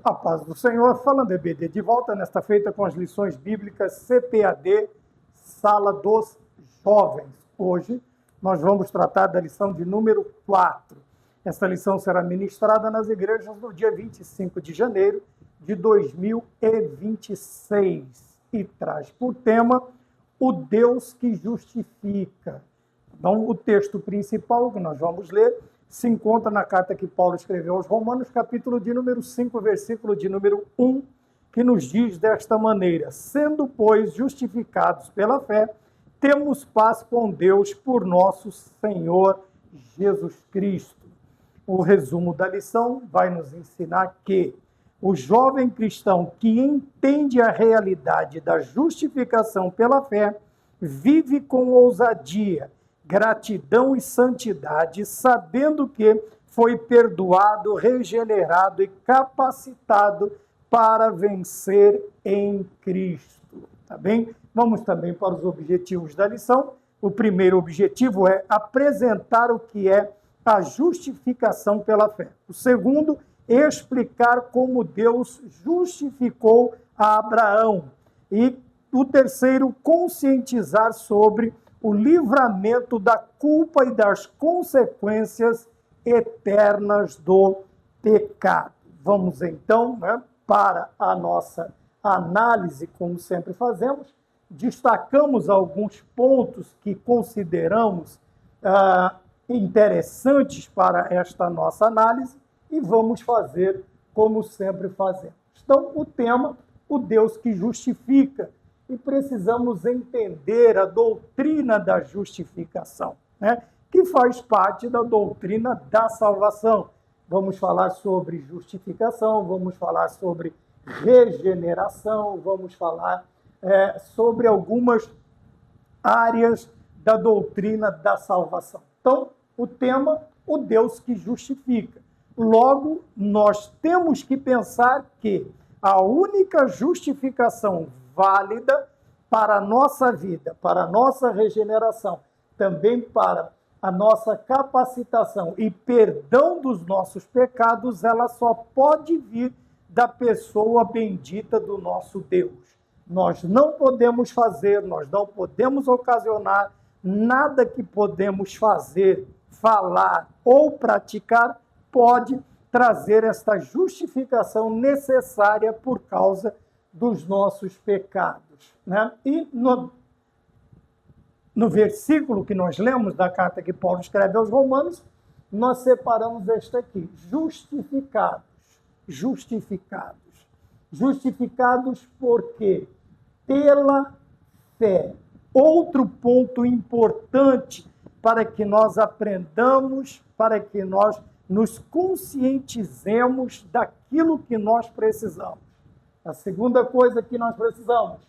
A paz do Senhor, falando EBD, de volta nesta feita com as lições bíblicas CPAD, Sala dos Jovens. Hoje nós vamos tratar da lição de número 4. Esta lição será ministrada nas igrejas no dia 25 de janeiro de 2026 e traz por tema o Deus que justifica. Então, o texto principal que nós vamos ler se encontra na carta que Paulo escreveu aos Romanos, capítulo de número 5, versículo de número 1, que nos diz desta maneira: sendo, pois, justificados pela fé, temos paz com Deus por nosso Senhor Jesus Cristo. O resumo da lição vai nos ensinar que o jovem cristão que entende a realidade da justificação pela fé vive com ousadia, gratidão e santidade, sabendo que foi perdoado, regenerado e capacitado para vencer em Cristo. Tá bem? Vamos também para os objetivos da lição. O primeiro objetivo é apresentar o que é a justificação pela fé. O segundo, explicar como Deus justificou a Abraão. E o terceiro, conscientizar sobre o livramento da culpa e das consequências eternas do pecado. Vamos então, para a nossa análise, como sempre fazemos, destacamos alguns pontos que consideramos interessantes para esta nossa análise e vamos fazer como sempre fazemos. Então, o tema, o Deus que justifica. E precisamos entender a doutrina da justificação, que faz parte da doutrina da salvação. Vamos falar sobre justificação, vamos falar sobre regeneração, vamos falar sobre algumas áreas da doutrina da salvação. Então, o tema, o Deus que justifica. Logo, nós temos que pensar que a única justificação válida para a nossa vida, para a nossa regeneração, também para a nossa capacitação e perdão dos nossos pecados, ela só pode vir da pessoa bendita do nosso Deus. Nós não podemos fazer, nós não podemos ocasionar nada que podemos fazer, falar ou praticar pode trazer esta justificação necessária por causa dos nossos pecados. E no versículo que nós lemos da carta que Paulo escreve aos Romanos, nós separamos este aqui: justificados. Justificados. Justificados por quê? Pela fé. Outro ponto importante para que nós aprendamos, para que nós nos conscientizemos daquilo que nós precisamos. A segunda coisa que nós precisamos,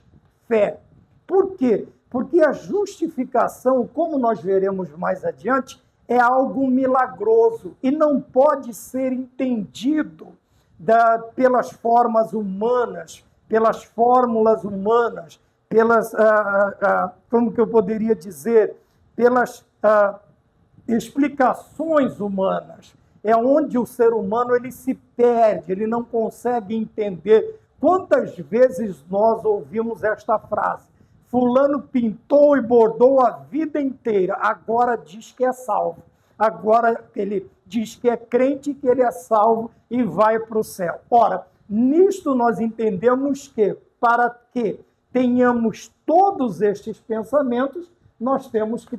fé. Por quê? Porque a justificação, como nós veremos mais adiante, é algo milagroso e não pode ser entendido pelas formas humanas, pelas fórmulas humanas, pelas, como que eu poderia dizer, pelas explicações humanas. É onde o ser humano ele se perde, ele não consegue entender. Quantas vezes nós ouvimos esta frase? Fulano pintou e bordou a vida inteira, agora diz que é salvo. Agora ele diz que é crente, que ele é salvo e vai para o céu. Ora, nisto nós entendemos que, para que tenhamos todos estes pensamentos, nós temos que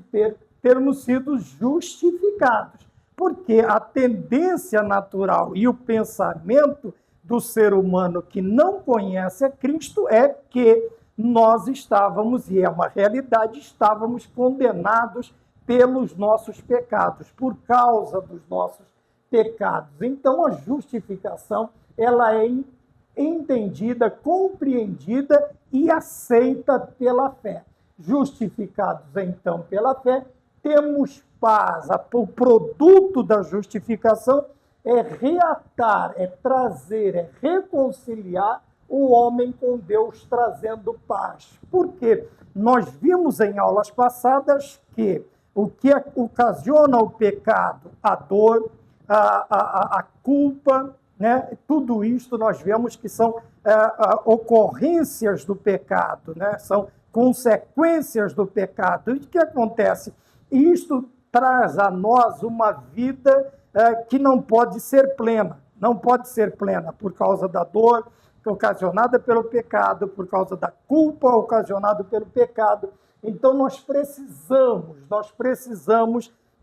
termos sido justificados. Porque a tendência natural e o pensamento do ser humano que não conhece a Cristo é que nós estávamos, e é uma realidade, estávamos condenados pelos nossos pecados, por causa dos nossos pecados. Então, a justificação, ela é entendida, compreendida e aceita pela fé. Justificados, então, pela fé, temos paz. O produto da justificação é reatar, é trazer, é reconciliar o homem com Deus, trazendo paz. Por quê? Nós vimos em aulas passadas que o que ocasiona o pecado, a dor, a culpa, né? Tudo isto nós vemos que são ocorrências do pecado, né? São consequências do pecado. E o que acontece? Isto traz a nós uma vida que não pode ser plena. Não pode ser plena por causa da dor ocasionada pelo pecado, por causa da culpa ocasionada pelo pecado. Então nós precisamos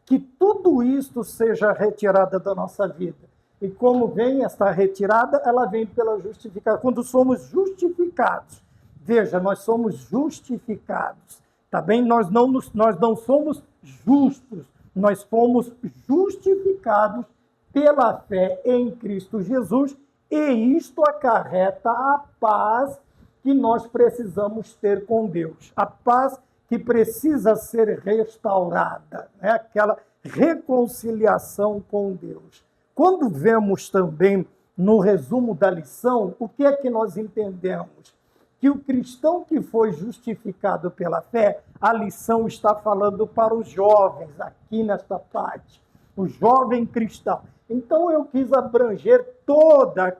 que tudo isto seja retirado da nossa vida. E como vem esta retirada? Ela vem pela justificação. Quando somos justificados, veja, nós somos justificados, tá bem? Nós não somos justos, nós fomos justificados pela fé em Cristo Jesus, e isto acarreta a paz que nós precisamos ter com Deus, a paz que precisa ser restaurada, né? Aquela reconciliação com Deus. Quando vemos também no resumo da lição, o que é que nós entendemos? Que o cristão que foi justificado pela fé, a lição está falando para os jovens, aqui nesta parte, o jovem cristão. Então eu quis abranger toda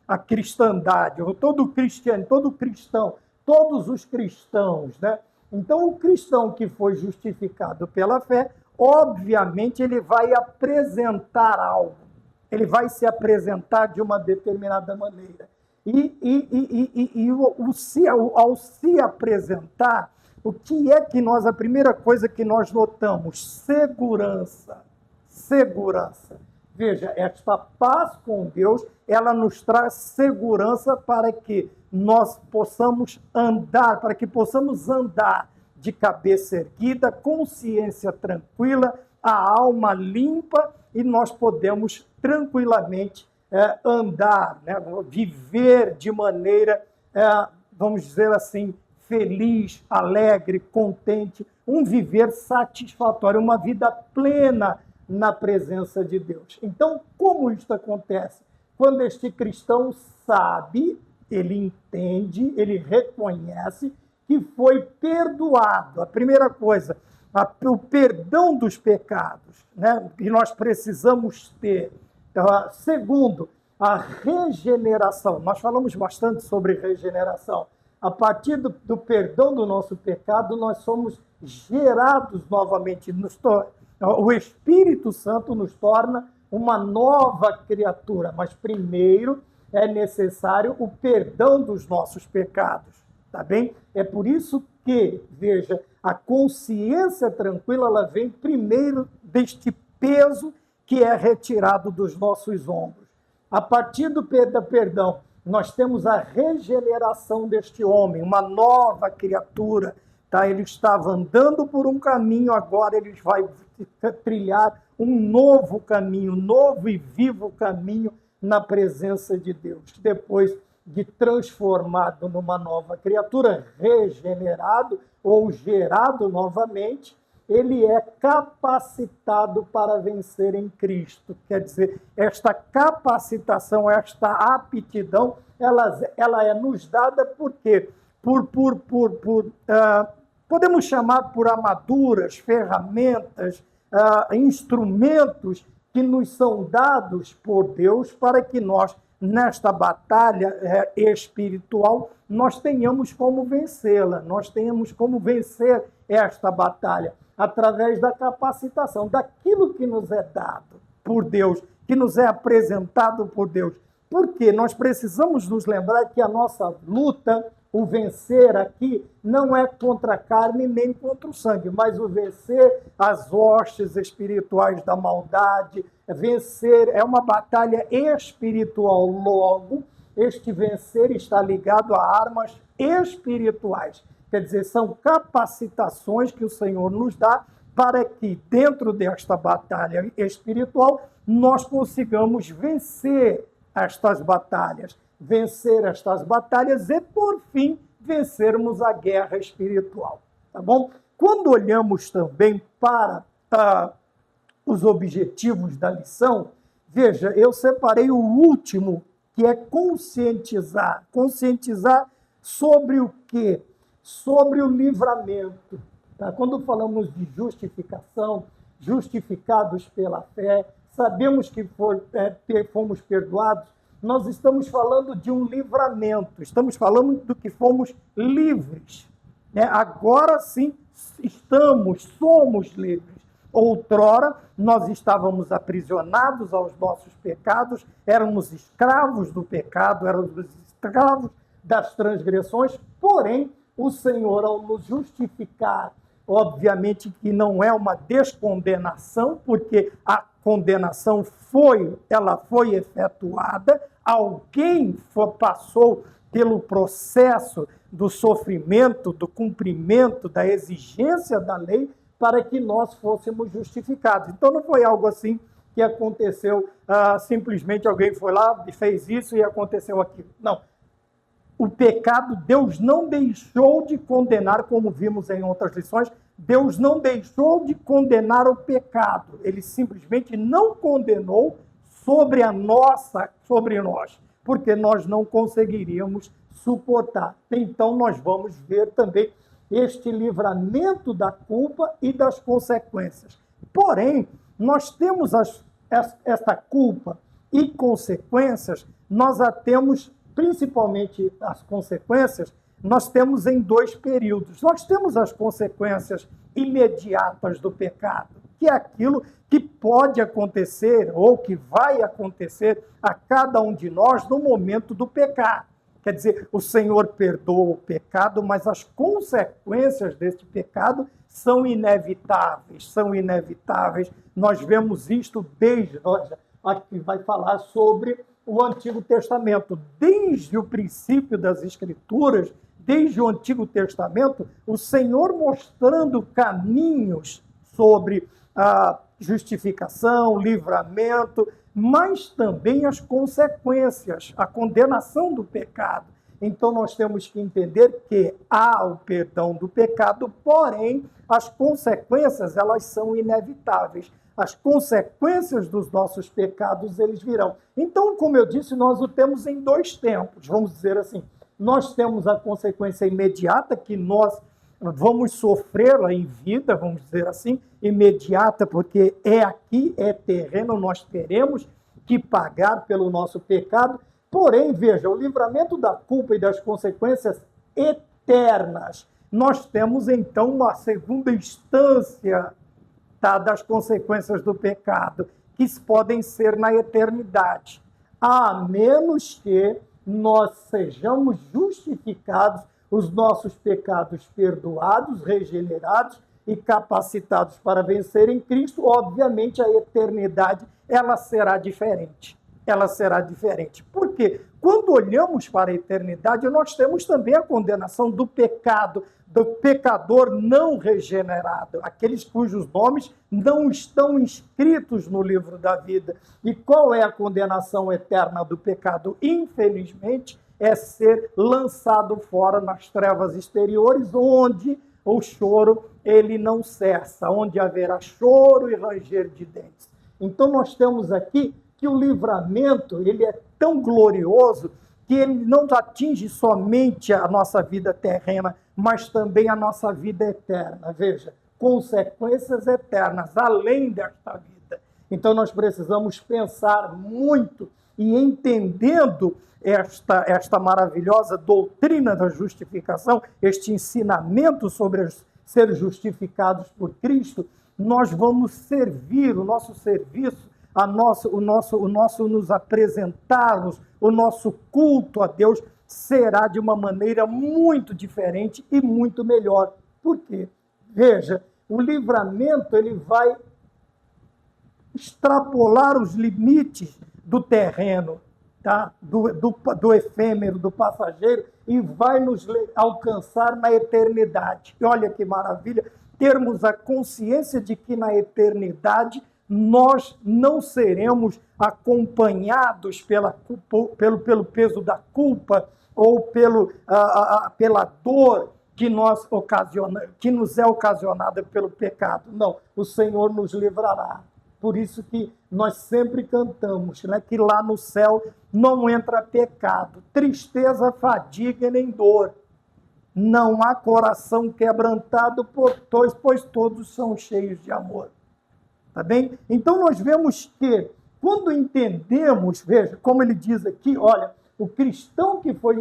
a cristandade, todo cristiano, todo cristão, todos os cristãos, né? Então o cristão que foi justificado pela fé, obviamente ele vai apresentar algo, ele vai se apresentar de uma determinada maneira. Ao se apresentar, o que é que a primeira coisa que nós notamos? Segurança. Segurança. Veja, esta paz com Deus, ela nos traz segurança para que nós possamos andar, de cabeça erguida, consciência tranquila, a alma limpa, e nós podemos tranquilamente andar, né? Viver de maneira, vamos dizer assim, feliz, alegre, contente, um viver satisfatório, uma vida plena na presença de Deus. Então, como isso acontece? Quando este cristão sabe, ele entende, ele reconhece que foi perdoado. A primeira coisa, o perdão dos pecados, né? E nós precisamos ter. Segundo, a regeneração. Nós falamos bastante sobre regeneração. A partir do perdão do nosso pecado, nós somos gerados novamente. O Espírito Santo nos torna uma nova criatura, mas primeiro é necessário o perdão dos nossos pecados, tá bem? É por isso que, veja, a consciência tranquila, ela vem primeiro deste peso que é retirado dos nossos ombros. A partir do perdão, nós temos a regeneração deste homem, uma nova criatura, tá? Ele estava andando por um caminho, agora ele vai trilhar um novo caminho, novo e vivo caminho na presença de Deus. Depois de transformado numa nova criatura, regenerado ou gerado novamente, ele é capacitado para vencer em Cristo. Quer dizer, esta capacitação, esta aptidão, ela é nos dada por quê? Podemos chamar por armaduras, ferramentas, instrumentos que nos são dados por Deus para que nós, nesta batalha espiritual, nós tenhamos como vencê-la, nós tenhamos como vencer esta batalha através da capacitação, daquilo que nos é dado por Deus, que nos é apresentado por Deus. Porque nós precisamos nos lembrar que a nossa luta, o vencer aqui, não é contra a carne nem contra o sangue, mas o vencer as hostes espirituais da maldade, vencer é uma batalha espiritual. Logo, este vencer está ligado a armas espirituais. Quer dizer, são capacitações que o Senhor nos dá para que, dentro desta batalha espiritual, nós consigamos vencer estas batalhas e, por fim, vencermos a guerra espiritual. Tá bom? Quando olhamos também para os objetivos da lição, veja, eu separei o último, que é conscientizar. Conscientizar sobre o quê? Sobre o livramento. Tá? Quando falamos de justificação, justificados pela fé, sabemos que fomos perdoados, nós estamos falando de um livramento, estamos falando do que fomos livres. Né? Agora sim somos livres. Outrora, nós estávamos aprisionados aos nossos pecados, éramos escravos do pecado, éramos escravos das transgressões, porém, o Senhor, ao nos justificar, obviamente que não é uma descondenação, porque a condenação foi efetuada, alguém passou pelo processo do sofrimento, do cumprimento, da exigência da lei, para que nós fôssemos justificados. Então não foi algo assim que aconteceu, simplesmente alguém foi lá e fez isso e aconteceu aquilo. Não. O pecado, Deus não deixou de condenar, como vimos em outras lições, Deus não deixou de condenar o pecado. Ele simplesmente não condenou sobre nós, porque nós não conseguiríamos suportar. Então nós vamos ver também este livramento da culpa e das consequências. Porém, nós temos esta culpa e consequências, nós a temos, principalmente as consequências, nós temos em dois períodos. Nós temos as consequências imediatas do pecado, que é aquilo que pode acontecer ou que vai acontecer a cada um de nós no momento do pecado. Quer dizer, o Senhor perdoa o pecado, mas as consequências deste pecado são inevitáveis, Nós vemos isto aqui vai falar sobre o Antigo Testamento. Desde o princípio das Escrituras, desde o Antigo Testamento, o Senhor mostrando caminhos sobre a justificação, livramento, mas também as consequências, a condenação do pecado. Então nós temos que entender que há o perdão do pecado, porém as consequências elas são inevitáveis. As consequências dos nossos pecados eles virão. Então, como eu disse, nós o temos em dois tempos, vamos dizer assim. Nós temos a consequência imediata que nós vamos sofrê-la em vida, vamos dizer assim, imediata, porque é terreno, nós teremos que pagar pelo nosso pecado. Porém, veja, o livramento da culpa e das consequências eternas. Nós temos, então, uma segunda instância das consequências do pecado, que podem ser na eternidade, a menos que nós sejamos justificados, os nossos pecados perdoados, regenerados e capacitados para vencer em Cristo. Obviamente, a eternidade ela será diferente. Por quê? Quando olhamos para a eternidade, nós temos também a condenação do pecado, do pecador não regenerado, aqueles cujos nomes não estão inscritos no livro da vida. E qual é a condenação eterna do pecado? Infelizmente, é ser lançado fora nas trevas exteriores, onde o choro ele não cessa, onde haverá choro e ranger de dentes. Então nós temos aqui que o livramento ele é tão glorioso que ele não atinge somente a nossa vida terrena, mas também a nossa vida eterna. Veja, consequências eternas, além desta vida. Então nós precisamos pensar muito e entendendo esta maravilhosa doutrina da justificação, este ensinamento sobre ser justificados por Cristo, nós vamos servir, o nosso serviço, o nosso nos apresentarmos, o nosso culto a Deus será de uma maneira muito diferente e muito melhor. Por quê? Veja, o livramento ele vai extrapolar os limites do terreno, tá? do efêmero, do passageiro, e vai nos alcançar na eternidade. E olha que maravilha, termos a consciência de que na eternidade nós não seremos acompanhados pelo peso da culpa ou pela dor que nos é ocasionada pelo pecado. Não, o Senhor nos livrará. Por isso que nós sempre cantamos, né, que lá no céu não entra pecado, tristeza, fadiga nem dor. Não há coração quebrantado, pois todos são cheios de amor. Tá bem? Então nós vemos que quando entendemos, veja, como ele diz aqui, olha, o cristão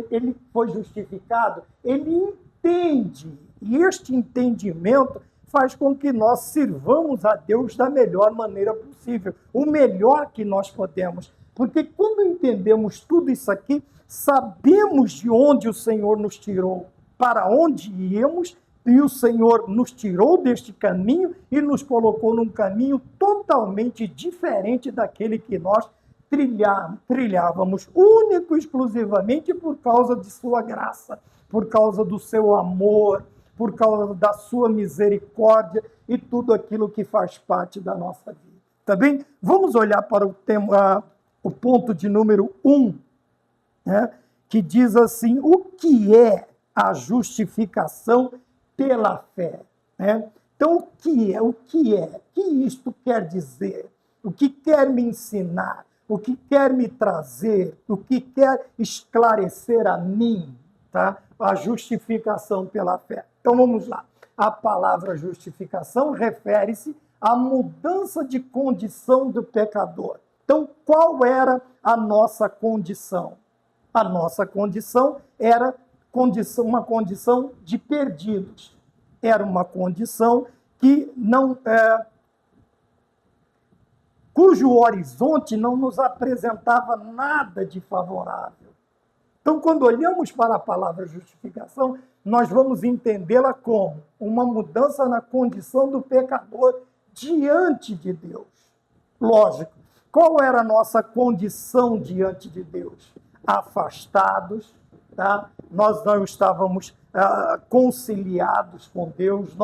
ele foi justificado, ele entende, e este entendimento faz com que nós sirvamos a Deus da melhor maneira possível, o melhor que nós podemos. Porque quando entendemos tudo isso aqui, sabemos de onde o Senhor nos tirou, para onde íamos, e o Senhor nos tirou deste caminho e nos colocou num caminho totalmente diferente daquele que nós trilhávamos, único e exclusivamente por causa de sua graça, por causa do seu amor, por causa da sua misericórdia e tudo aquilo que faz parte da nossa vida. Tá bem? Vamos olhar para o ponto de número 1, né, que diz assim, o que é a justificação pela fé? Né? Então, o que é? O que isto quer dizer? O que quer me ensinar? O que quer me trazer? O que quer esclarecer a mim? Tá? A justificação pela fé. Então, vamos lá. A palavra justificação refere-se à mudança de condição do pecador. Então, qual era a nossa condição? A nossa condição era uma condição de perdidos. Era uma condição que cujo horizonte não nos apresentava nada de favorável. Então, quando olhamos para a palavra justificação, nós vamos entendê-la como uma mudança na condição do pecador diante de Deus. Lógico, qual era a nossa condição diante de Deus? Afastados, tá? Nós não estávamos conciliados com Deus,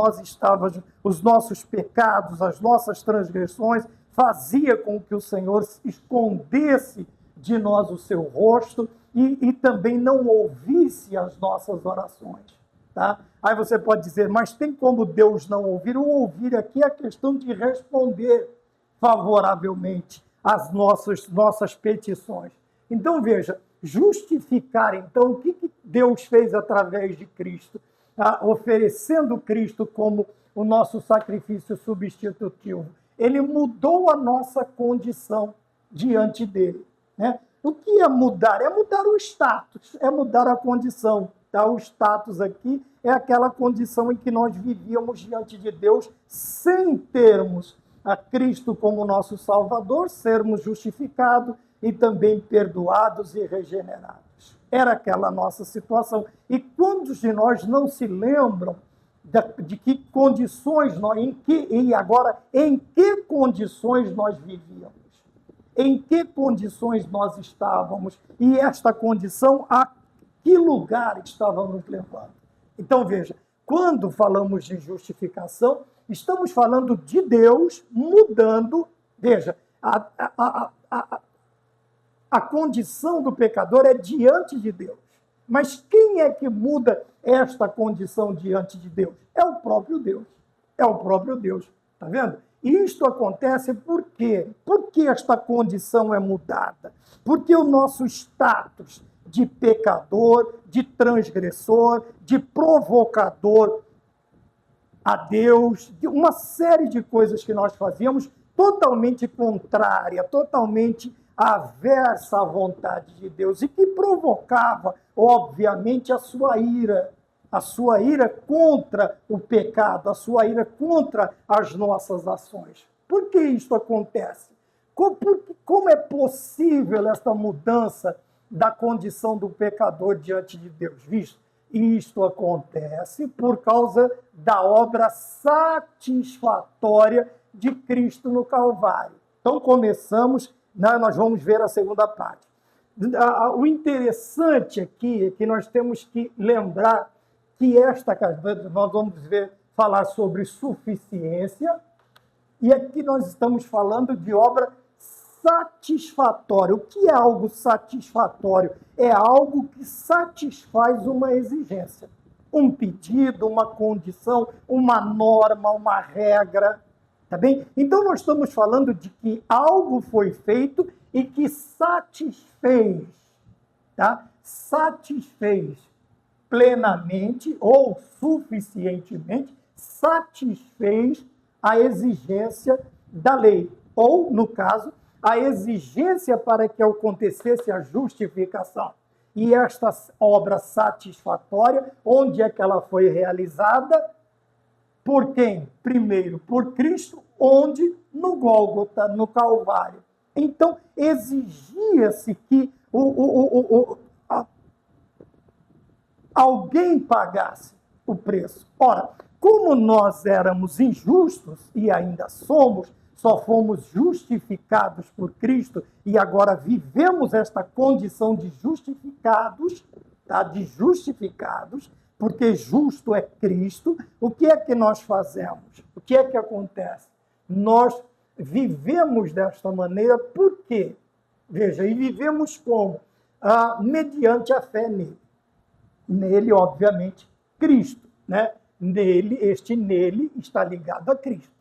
os nossos pecados, as nossas transgressões, fazia com que o Senhor escondesse de nós o seu rosto e também não ouvisse as nossas orações. Tá? Aí você pode dizer, mas tem como Deus não ouvir? O ouvir aqui é a questão de responder favoravelmente às nossas petições. Então, veja, justificar, então, o que Deus fez através de Cristo, oferecendo Cristo como o nosso sacrifício substitutivo. Ele mudou a nossa condição diante dele. Né? O que é mudar? É mudar o status, é mudar a condição. Tá? O status aqui é aquela condição em que nós vivíamos diante de Deus sem termos a Cristo como nosso Salvador, sermos justificados e também perdoados e regenerados. Era aquela nossa situação. E quantos de nós não se lembram de que condições em que condições nós vivíamos? Em que condições nós estávamos? E esta condição, a que lugar estava nos levando? Então, veja, quando falamos de justificação, estamos falando de Deus mudando, veja, a condição do pecador é diante de Deus. Mas quem é que muda esta condição diante de Deus? É o próprio Deus. É o próprio Deus. Está vendo? E isto acontece por quê? Por que esta condição é mudada? Porque o nosso status de pecador, de transgressor, de provocador a Deus, de uma série de coisas que nós fazíamos totalmente contrária, totalmente aversa à vontade de Deus e que provocava, obviamente, a sua ira contra o pecado, a sua ira contra as nossas ações. Por que isto acontece? Como é possível esta mudança da condição do pecador diante de Deus? Visto? Isto acontece por causa da obra satisfatória de Cristo no Calvário. Então, começamos, nós vamos ver a segunda parte. O interessante aqui é que nós temos que lembrar que nós vamos falar sobre suficiência, e aqui nós estamos falando de obra satisfatória. O que é algo satisfatório? É algo que satisfaz uma exigência, um pedido, uma condição, uma norma, uma regra. Tá bem? Então, nós estamos falando de que algo foi feito e que satisfez, tá? Satisfez plenamente ou suficientemente, satisfez a exigência da lei, ou, no caso, a exigência para que acontecesse a justificação. E esta obra satisfatória, onde é que ela foi realizada? Por quem? Primeiro, por Cristo, onde? No Gólgota, no Calvário. Então, exigia-se que alguém pagasse o preço. Ora, como nós éramos injustos, e ainda somos, só fomos justificados por Cristo, e agora vivemos esta condição de justificados, tá? De justificados, porque justo é Cristo. O que é que nós fazemos? O que é que acontece? Nós vivemos desta maneira, por quê? Veja, e vivemos como? Mediante a fé nele. Nele, obviamente, Cristo, né? Nele está ligado a Cristo.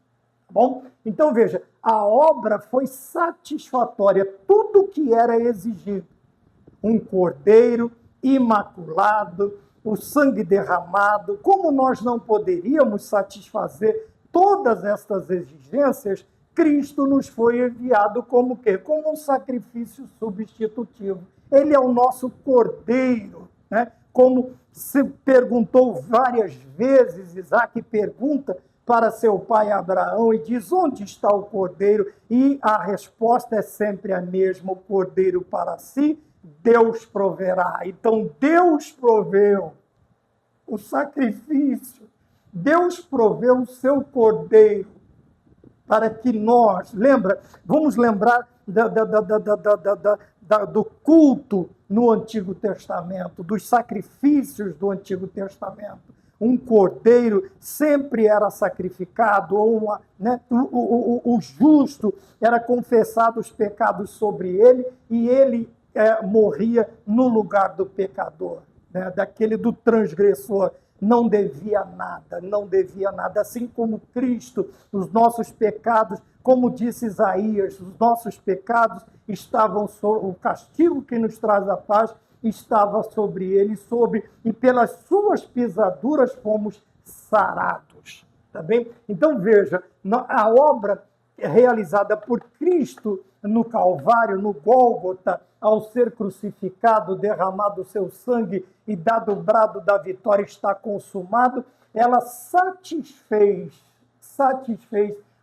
Tá bom? Então, veja, a obra foi satisfatória, tudo o que era exigido. Um cordeiro imaculado, o sangue derramado. Como nós não poderíamos satisfazer todas estas exigências, Cristo nos foi enviado como o quê? Como um sacrifício substitutivo. Ele é o nosso cordeiro, né? Como se perguntou várias vezes, Isaac pergunta para seu pai Abraão e diz: onde está o cordeiro? E a resposta é sempre a mesma: o cordeiro para si, Deus proverá. Então Deus proveu o sacrifício, Deus proveu o seu cordeiro para que nós, vamos lembrar do culto no Antigo Testamento, dos sacrifícios do Antigo Testamento. Um cordeiro sempre era sacrificado, ou o justo era confessado os pecados sobre ele, e ele morria no lugar do pecador, né? Daquele do transgressor. Não devia nada, assim como Cristo, os nossos pecados, como disse Isaías, os nossos pecados estavam sobre o castigo que nos traz a paz, estava sobre ele, e pelas suas pisaduras fomos sarados. Tá bem? Então veja, a obra realizada por Cristo no Calvário, no Gólgota, ao ser crucificado, derramado o seu sangue e dado o brado da vitória, está consumado, ela satisfez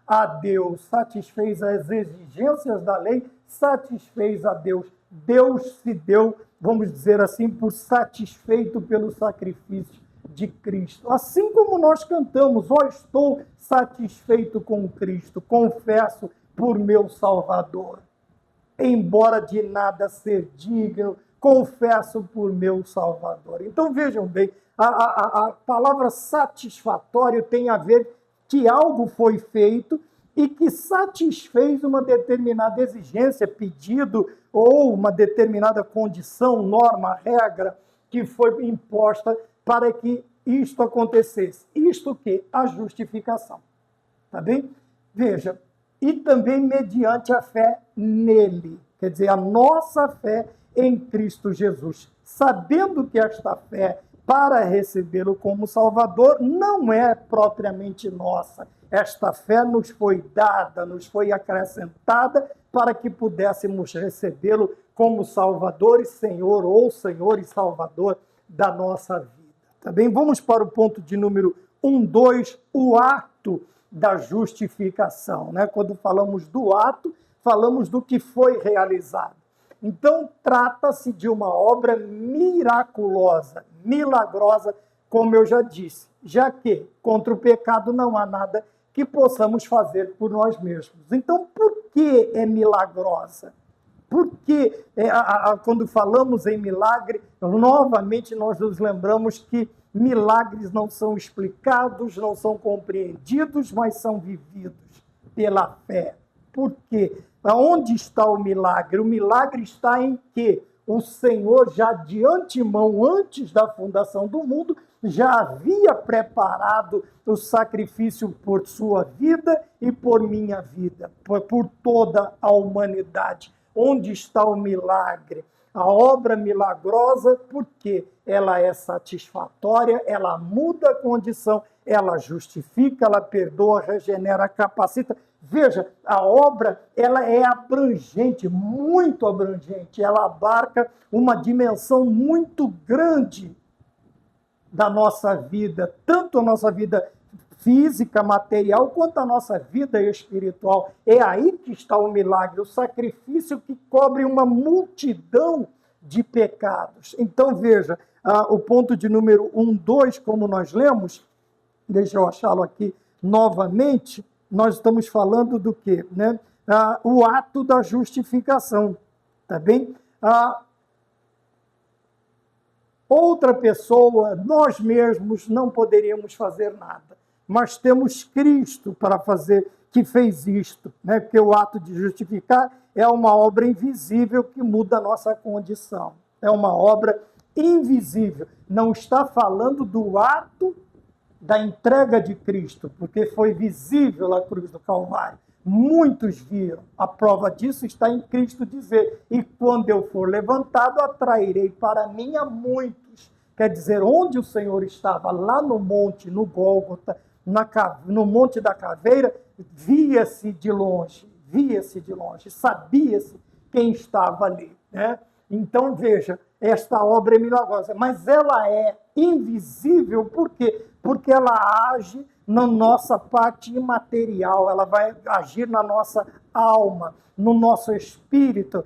a Deus, satisfez as exigências da lei, satisfez a Deus. Deus se deu, vamos dizer assim, por satisfeito pelo sacrifício de Cristo. Assim como nós cantamos: ó, estou satisfeito com Cristo, confesso por meu Salvador. Embora de nada ser digno, confesso por meu Salvador. Então vejam bem, a palavra satisfatório tem a ver que algo foi feito e que satisfez uma determinada exigência, pedido, ou uma determinada condição, norma, regra, que foi imposta para que isto acontecesse. Isto o quê? A justificação. Tá bem? Veja, e também mediante a fé nele, quer dizer, a nossa fé em Cristo Jesus, sabendo que esta fé, para recebê-lo como Salvador, não é propriamente nossa. Esta fé nos foi dada, nos foi acrescentada para que pudéssemos recebê-lo como Salvador e Senhor, ou Senhor e Salvador da nossa vida. Tá bem? Vamos para o ponto de número 2, o ato da justificação, né? Quando falamos do ato, falamos do que foi realizado. Então, trata-se de uma obra miraculosa, milagrosa, como eu já disse, já que contra o pecado não há nada que possamos fazer por nós mesmos. Então, por que é milagrosa? Porque quando falamos em milagre, novamente nós nos lembramos que milagres não são explicados, não são compreendidos, mas são vividos pela fé. Por quê? Aonde está o milagre? O milagre está em que o Senhor, já de antemão, antes da fundação do mundo, já havia preparado o sacrifício por sua vida e por minha vida, por toda a humanidade. Onde está o milagre? A obra milagrosa, porque ela é satisfatória, ela muda a condição, ela justifica, ela perdoa, regenera, capacita. Veja, a obra ela é abrangente, muito abrangente, ela abarca uma dimensão muito grande da nossa vida, tanto a nossa vida física, material, quanto a nossa vida espiritual. É aí que está o milagre, o sacrifício que cobre uma multidão de pecados. Então, veja, o ponto de número 1, 2, como nós lemos, deixa eu achá-lo aqui novamente, nós estamos falando do quê? Né? O ato da justificação, tá bem? Outra pessoa, nós mesmos não poderíamos fazer nada, mas temos Cristo para fazer, que fez isto, né? Porque o ato de justificar é uma obra invisível que muda a nossa condição, é uma obra invisível, não está falando do ato da entrega de Cristo, porque foi visível a cruz do Calvário. Muitos viram. A prova disso está em Cristo dizer: e quando eu for levantado, atrairei para mim a muitos. Quer dizer, onde o Senhor estava, lá no monte, no Gólgota, no Monte da Caveira, via-se de longe, sabia-se quem estava ali, né? Então, veja, esta obra é milagrosa, mas ela é invisível, por quê? Porque ela age na nossa parte imaterial, ela vai agir na nossa alma, no nosso espírito.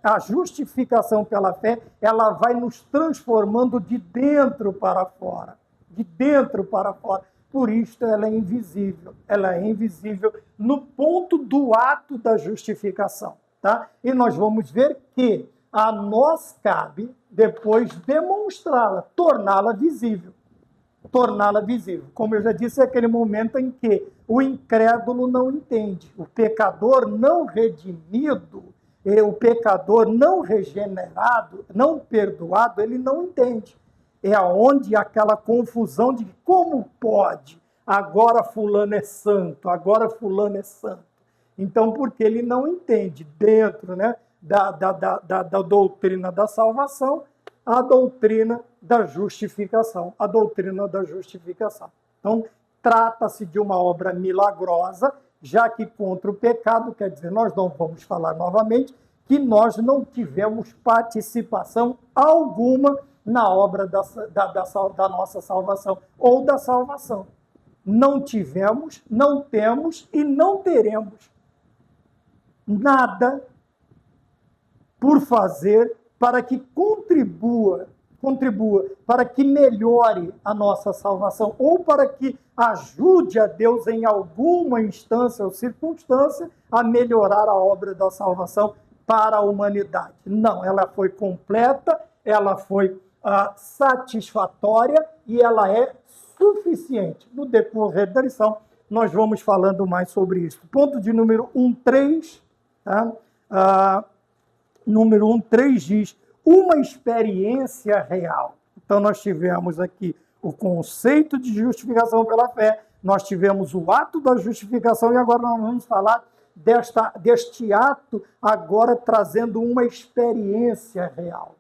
A justificação pela fé, ela vai nos transformando de dentro para fora, de dentro para fora. Por isso ela é invisível no ponto do ato da justificação, tá? E nós vamos ver que a nós cabe depois demonstrá-la, torná-la visível. Como eu já disse, é aquele momento em que o incrédulo não entende, o pecador não redimido, o pecador não regenerado, não perdoado, ele não entende. É onde aquela confusão de como pode, agora fulano é santo, agora fulano é santo. Então, porque ele não entende dentro, né, da doutrina da salvação, a doutrina da justificação. Então, trata-se de uma obra milagrosa, já que contra o pecado, quer dizer, nós não vamos falar novamente, que nós não tivemos participação alguma na obra da nossa salvação, ou da salvação. Não tivemos, não temos e não teremos nada por fazer para que contribua, para que melhore a nossa salvação, ou para que ajude a Deus em alguma instância ou circunstância a melhorar a obra da salvação para a humanidade. Não, ela foi completa, ela foi satisfatória e ela é suficiente. No decorrer da lição, nós vamos falando mais sobre isso. Ponto de número 1.3, tá? Número 1.3 diz: uma experiência real. Então, nós tivemos aqui o conceito de justificação pela fé, nós tivemos o ato da justificação, e agora nós vamos falar deste ato, agora trazendo uma experiência real.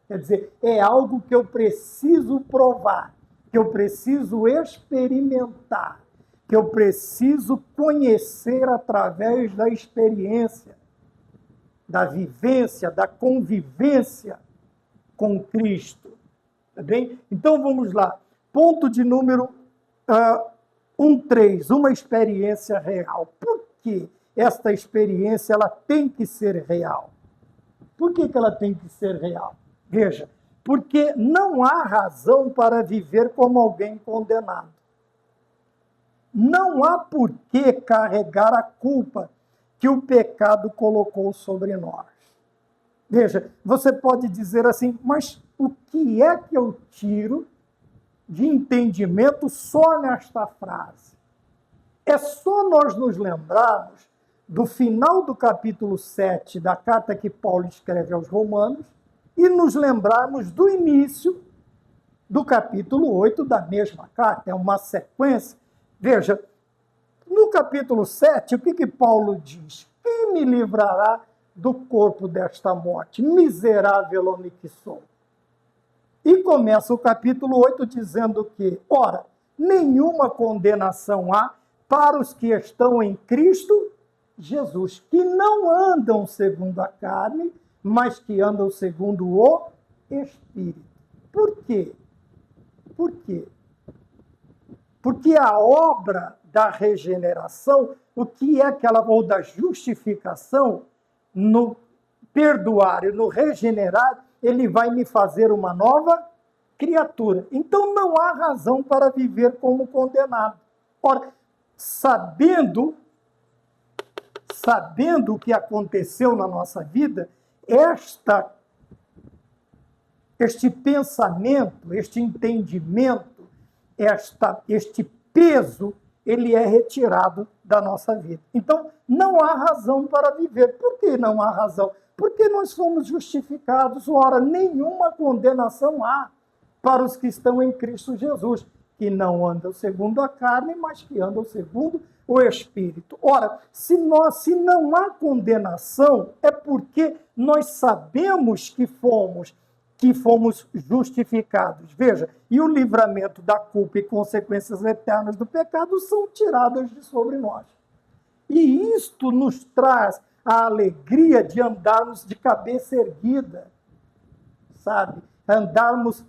Quer dizer, é algo que eu preciso provar, que eu preciso experimentar, que eu preciso conhecer através da experiência, da vivência, da convivência com Cristo. Tá bem? Então, vamos lá. Ponto de número 1.3, uma experiência real. Por que esta experiência ela tem que ser real? Por que ela tem que ser real? Veja, porque não há razão para viver como alguém condenado. Não há por que carregar a culpa que o pecado colocou sobre nós. Veja, você pode dizer assim, mas o que é que eu tiro de entendimento só nesta frase? É só nós nos lembrarmos do final do capítulo 7 da carta que Paulo escreve aos Romanos e nos lembrarmos do início do capítulo 8 da mesma carta. É uma sequência. Veja, no capítulo 7, o que Paulo diz? Quem me livrará do corpo desta morte, miserável homem que sou. E começa o capítulo 8 dizendo que, ora, nenhuma condenação há para os que estão em Cristo Jesus, que não andam segundo a carne, mas que andam segundo o Espírito. Por quê? Por quê? Porque a obra da regeneração, o que é aquela, ou da justificação, no perdoar e no regenerar, ele vai me fazer uma nova criatura. Então não há razão para viver como condenado. Ora, sabendo o que aconteceu na nossa vida, este pensamento, este entendimento, este peso, ele é retirado da nossa vida. Então, não há razão para viver. Por que não há razão? Porque nós fomos justificados. Ora, nenhuma condenação há para os que estão em Cristo Jesus, que não andam segundo a carne, mas que andam segundo o Espírito. Ora, se não há condenação, é porque nós sabemos que fomos justificados. Veja, e o livramento da culpa e consequências eternas do pecado são tiradas de sobre nós. E isto nos traz a alegria de andarmos de cabeça erguida, sabe? Andarmos,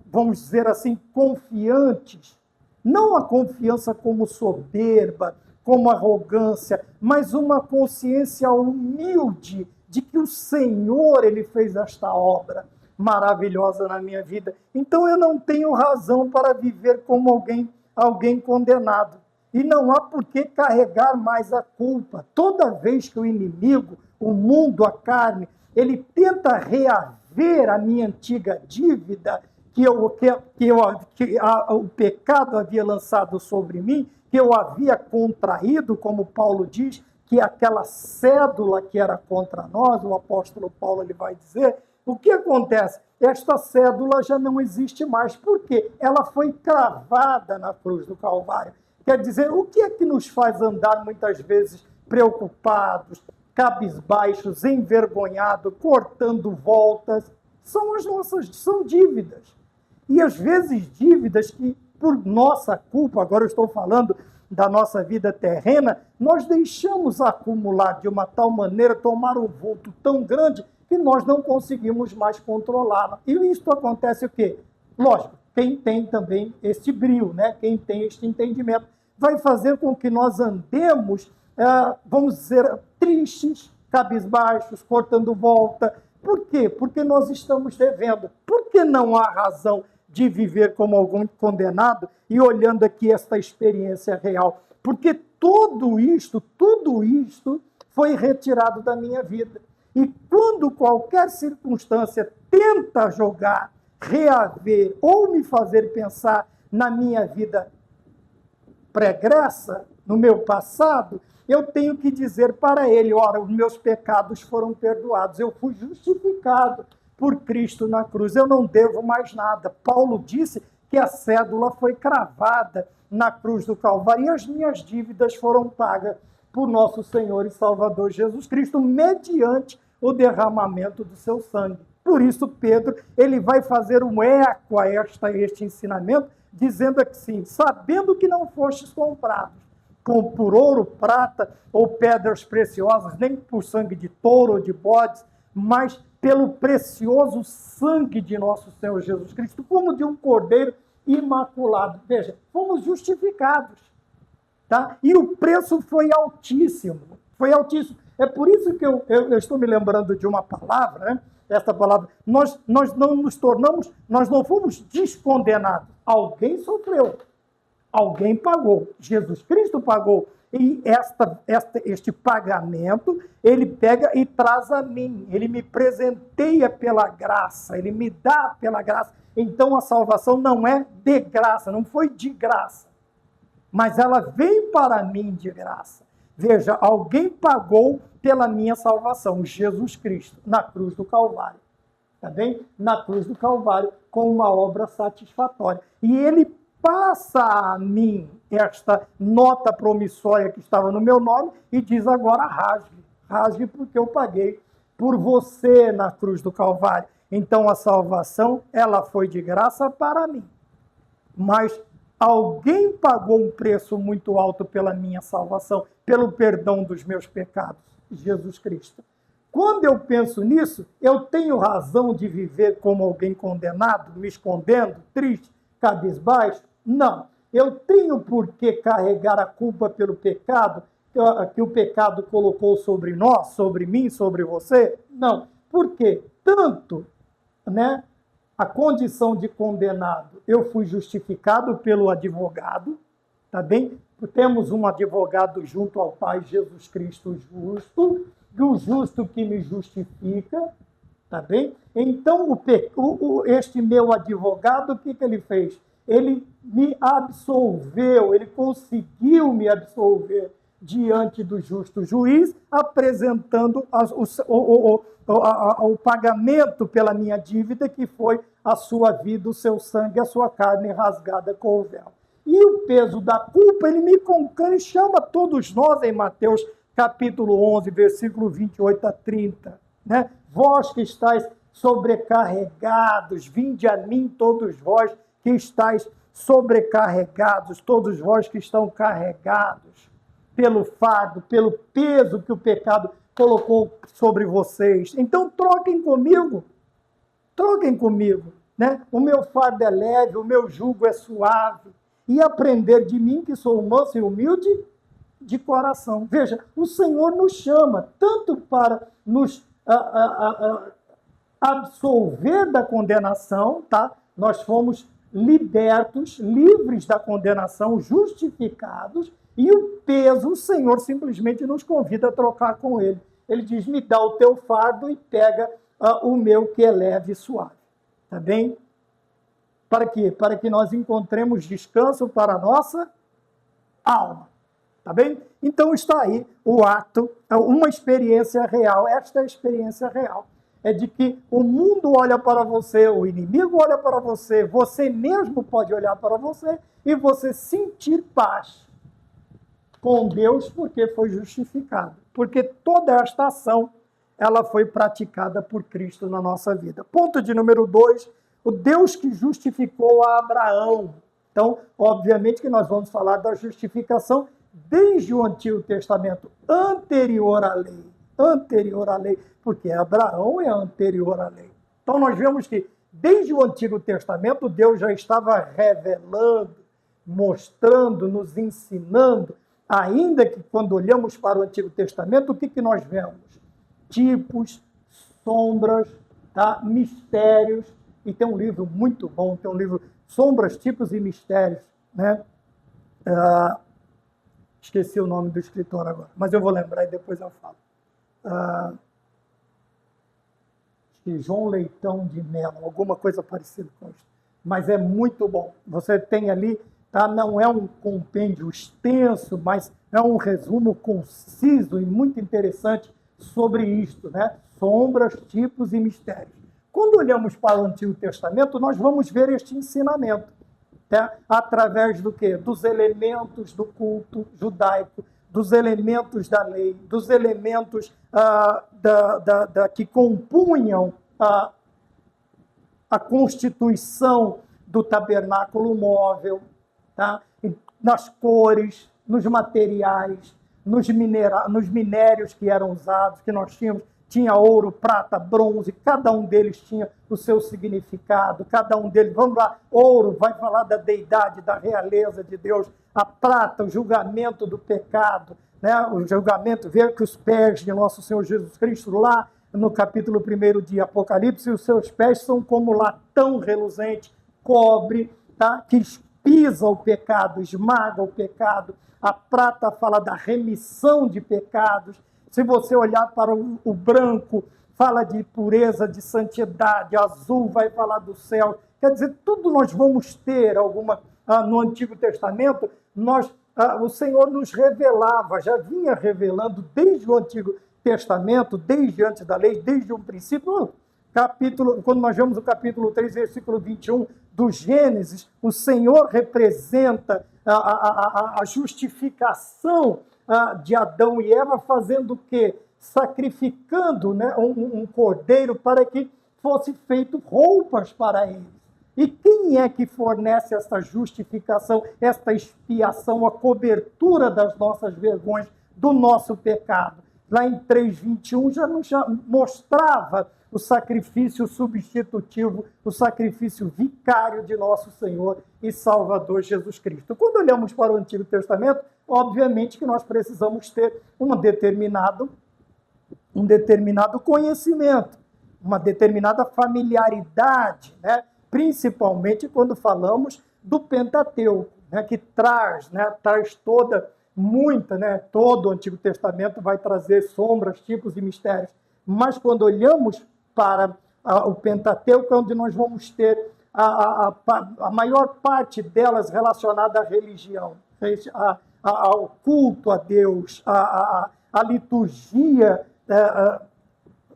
vamos dizer assim, confiantes. Não a confiança como soberba, como arrogância, mas uma consciência humilde de que o Senhor, ele fez esta obra maravilhosa na minha vida. Então eu não tenho razão para viver como alguém condenado. E não há por que carregar mais a culpa. Toda vez que o inimigo, o mundo, a carne, ele tenta reaver a minha antiga dívida que o pecado havia lançado sobre mim, que eu havia contraído, como Paulo diz, que aquela cédula que era contra nós, o apóstolo Paulo ele vai dizer, o que acontece? Esta cédula já não existe mais. Por quê? Ela foi cravada na cruz do Calvário. Quer dizer, o que é que nos faz andar muitas vezes preocupados, cabisbaixos, envergonhados, cortando voltas? São dívidas. E às vezes dívidas que, por nossa culpa, agora eu estou falando da nossa vida terrena, nós deixamos acumular de uma tal maneira, tomar um vulto tão grande, que nós não conseguimos mais controlá-la. E isso acontece o quê? Lógico, quem tem também este brio, né? Quem tem este entendimento, vai fazer com que nós andemos, vamos dizer, tristes, cabisbaixos, cortando volta. Por quê? Porque nós estamos devendo. Por que não há razão de viver como algum condenado e olhando aqui esta experiência real? Porque tudo isto foi retirado da minha vida. E quando qualquer circunstância tenta jogar, reaver ou me fazer pensar na minha vida pregressa, no meu passado, eu tenho que dizer para ele, ora, os meus pecados foram perdoados, eu fui justificado por Cristo na cruz, eu não devo mais nada. Paulo disse que a cédula foi cravada na cruz do Calvário e as minhas dívidas foram pagas por nosso Senhor e Salvador Jesus Cristo, mediante o derramamento do seu sangue. Por isso, Pedro, ele vai fazer um eco a este ensinamento, dizendo assim, sabendo que não fostes comprados por ouro, prata ou pedras preciosas, nem por sangue de touro ou de bodes, mas pelo precioso sangue de nosso Senhor Jesus Cristo, como de um cordeiro imaculado. Veja, fomos justificados, tá? E o preço foi altíssimo, foi altíssimo. É por isso que eu estou me lembrando de uma palavra, né? Esta palavra, nós não nos tornamos, nós não fomos descondenados. Alguém sofreu, alguém pagou, Jesus Cristo pagou. E este pagamento, ele pega e traz a mim, ele me presenteia pela graça, ele me dá pela graça. Então a salvação não é de graça, não foi de graça, mas ela veio para mim de graça. Veja, alguém pagou pela minha salvação, Jesus Cristo, na cruz do Calvário. Tá bem? Na cruz do Calvário, com uma obra satisfatória. E ele passa a mim esta nota promissória que estava no meu nome e diz agora rasgue. Rasgue porque eu paguei por você na cruz do Calvário. Então a salvação, ela foi de graça para mim. Mas alguém pagou um preço muito alto pela minha salvação, pelo perdão dos meus pecados, Jesus Cristo. Quando eu penso nisso, eu tenho razão de viver como alguém condenado, me escondendo, triste, cabisbaixo? Não. Eu tenho por que carregar a culpa pelo pecado que o pecado colocou sobre nós, sobre mim, sobre você? Não. Por quê? Tanto, a condição de condenado, eu fui justificado pelo advogado, tá bem? Temos um advogado junto ao Pai, Jesus Cristo justo, e o justo que me justifica, tá bem? Então, este meu advogado, o que ele fez? Ele me absolveu, ele conseguiu me absolver diante do justo juiz, apresentando o pagamento pela minha dívida, que foi a sua vida, o seu sangue, a sua carne rasgada com o véu. E o peso da culpa, ele me conclama e chama todos nós em Mateus capítulo 11, versículo 28 a 30. Vós que estáis sobrecarregados, vinde a mim todos vós que estáis sobrecarregados, todos vós que estão carregados pelo fardo, pelo peso que o pecado colocou sobre vocês. Então troquem comigo, o meu fardo é leve, o meu jugo é suave, e aprender de mim, que sou manso e humilde de coração. Veja, o Senhor nos chama tanto para nos absolver da condenação, tá? Nós fomos libertos, livres da condenação, justificados, e o peso, o Senhor simplesmente nos convida a trocar com Ele. Ele diz, me dá o teu fardo e pega o meu, que é leve e suave. Tá bem? Para quê? Para que nós encontremos descanso para a nossa alma. Tá bem? Então está aí o ato, uma experiência real. Esta é a experiência real. É de que o mundo olha para você, o inimigo olha para você, você mesmo pode olhar para você e você sentir paz com Deus porque foi justificado. Porque toda esta ação, ela foi praticada por Cristo na nossa vida. Ponto de número 2, o Deus que justificou a Abraão. Então, obviamente que nós vamos falar da justificação desde o Antigo Testamento, anterior à lei, porque Abraão é anterior à lei. Então, nós vemos que desde o Antigo Testamento, Deus já estava revelando, mostrando, nos ensinando, ainda que quando olhamos para o Antigo Testamento, o que nós vemos? Tipos, sombras, tá? Mistérios, e tem um livro muito bom, tem um livro Sombras, Tipos e Mistérios, esqueci o nome do escritor agora, mas eu vou lembrar e depois eu falo. Acho que João Leitão de Mello, alguma coisa parecida com isso. Mas é muito bom. Você tem ali, tá? Não é um compêndio extenso, mas é um resumo conciso e muito interessante sobre isto, Sombras, tipos e mistérios. Quando olhamos para o Antigo Testamento, nós vamos ver este ensinamento, através do quê? Dos elementos do culto judaico, dos elementos da lei, dos elementos que compunham a constituição do tabernáculo móvel, tá? Nas cores, nos materiais, nos minérios que eram usados, que nós tínhamos. Tinha ouro, prata, bronze, cada um deles tinha o seu significado, cada um deles, vamos lá, ouro vai falar da deidade, da realeza de Deus, a prata, o julgamento do pecado, o julgamento, ver que os pés de nosso Senhor Jesus Cristo, lá no capítulo 1 de Apocalipse, os seus pés são como latão reluzente, cobre, tá? Que pisa o pecado, esmaga o pecado, a prata fala da remissão de pecados. Se você olhar para o branco, fala de pureza, de santidade, azul vai falar do céu. Quer dizer, tudo nós vamos ter no Antigo Testamento, o Senhor nos revelava, já vinha revelando desde o Antigo Testamento, desde antes da lei, desde um princípio. Quando nós vemos o capítulo 3, versículo 21 do Gênesis, o Senhor representa a justificação de Adão e Eva, fazendo o quê? sacrificando, né, um cordeiro para que fosse feito roupas para eles. E quem é que fornece essa justificação, esta expiação, a cobertura das nossas vergonhas, do nosso pecado? Lá em 3:21 já mostrava o sacrifício substitutivo, o sacrifício vicário de nosso Senhor e Salvador Jesus Cristo. Quando olhamos para o Antigo Testamento, obviamente que nós precisamos ter um determinado conhecimento, uma determinada familiaridade, né? Principalmente quando falamos do Pentateuco, né? Que traz todo o Antigo Testamento vai trazer sombras, tipos e mistérios. Mas quando olhamos para o Pentateuco, é onde nós vamos ter a maior parte delas relacionada à religião, ao culto a Deus, à liturgia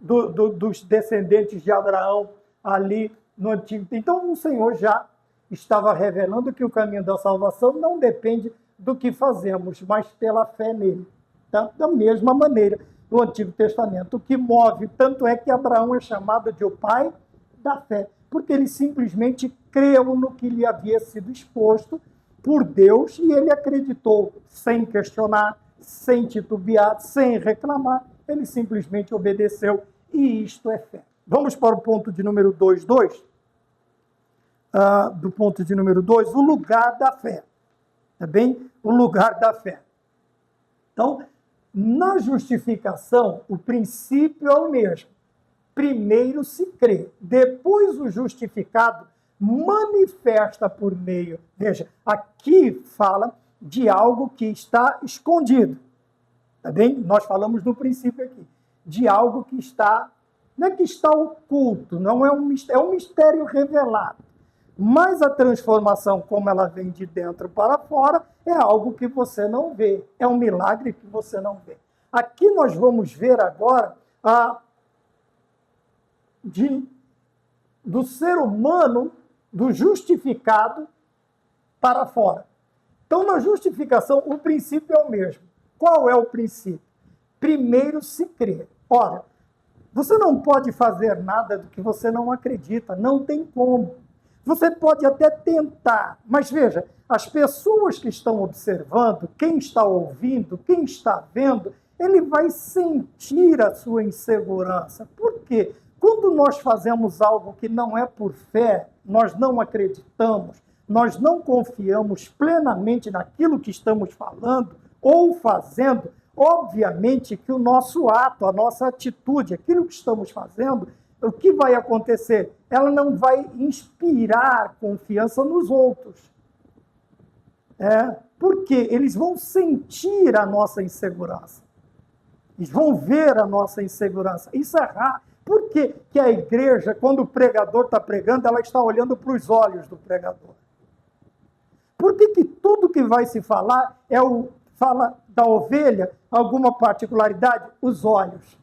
dos descendentes de Abraão ali no Antigo. Então, o Senhor já estava revelando que o caminho da salvação não depende do que fazemos, mas pela fé nele. Tá? Da mesma maneira, no Antigo Testamento, o que move, tanto é que Abraão é chamado de o pai da fé, porque ele simplesmente creu no que lhe havia sido exposto por Deus e ele acreditou, sem questionar, sem titubear, sem reclamar, ele simplesmente obedeceu, e isto é fé. Vamos para o ponto de número 2.2. Do ponto de número 2, o lugar da fé. Tá bem? O lugar da fé. Então, na justificação, o princípio é o mesmo. Primeiro se crê, depois o justificado manifesta por meio. Veja, aqui fala de algo que está escondido. Tá bem? Nós falamos no princípio aqui. De algo que está, não é que está oculto, não é um mistério revelado. Mas a transformação, como ela vem de dentro para fora, é algo que você não vê. É um milagre que você não vê. Aqui nós vamos ver agora do ser humano, do justificado para fora. Então, na justificação, o princípio é o mesmo. Qual é o princípio? Primeiro se crê. Ora, você não pode fazer nada do que você não acredita, não tem como. Você pode até tentar, mas veja, as pessoas que estão observando, quem está ouvindo, quem está vendo, ele vai sentir a sua insegurança. Por quê? Quando nós fazemos algo que não é por fé, nós não acreditamos, nós não confiamos plenamente naquilo que estamos falando ou fazendo, obviamente que o nosso ato, a nossa atitude, aquilo que estamos fazendo, o que vai acontecer? Ela não vai inspirar confiança nos outros. Porque eles vão sentir a nossa insegurança. Eles vão ver a nossa insegurança. Isso é raro. Por que a igreja, quando o pregador está pregando, ela está olhando para os olhos do pregador? Por que tudo que vai se falar fala da ovelha, alguma particularidade? Os olhos.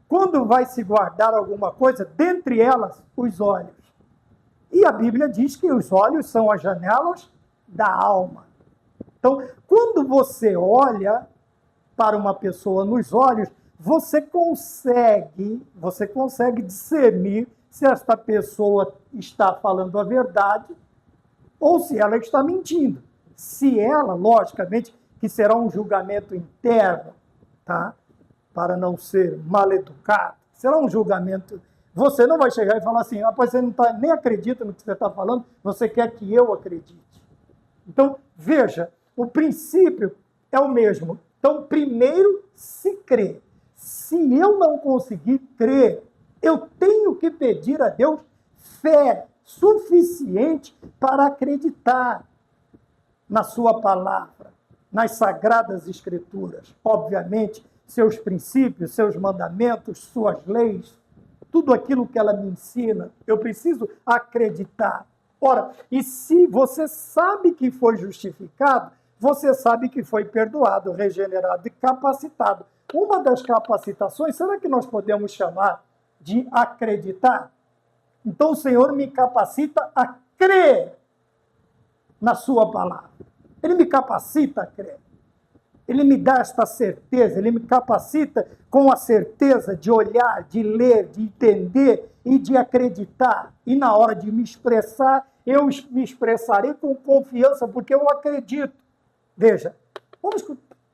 Quando vai se guardar alguma coisa, dentre elas, os olhos. E a Bíblia diz que os olhos são as janelas da alma. Então, quando você olha para uma pessoa nos olhos, você consegue discernir se esta pessoa está falando a verdade ou se ela está mentindo. Se ela, logicamente, que será um julgamento interno, tá? Para não ser mal educado, será um julgamento. Você não vai chegar e falar assim, rapaz, você nem acredita no que você está falando, você quer que eu acredite. Então, veja, o princípio é o mesmo. Então, primeiro se crê. Se eu não conseguir crer, eu tenho que pedir a Deus fé suficiente para acreditar na sua palavra, nas sagradas escrituras. Obviamente, seus princípios, seus mandamentos, suas leis, tudo aquilo que ela me ensina, eu preciso acreditar. Ora, e se você sabe que foi justificado, você sabe que foi perdoado, regenerado e capacitado. Uma das capacitações, será que nós podemos chamar de acreditar? Então o Senhor me capacita a crer na sua palavra. Ele me capacita a crer. Ele me dá esta certeza, ele me capacita com a certeza de olhar, de ler, de entender e de acreditar. E na hora de me expressar, eu me expressarei com confiança, porque eu acredito. Veja,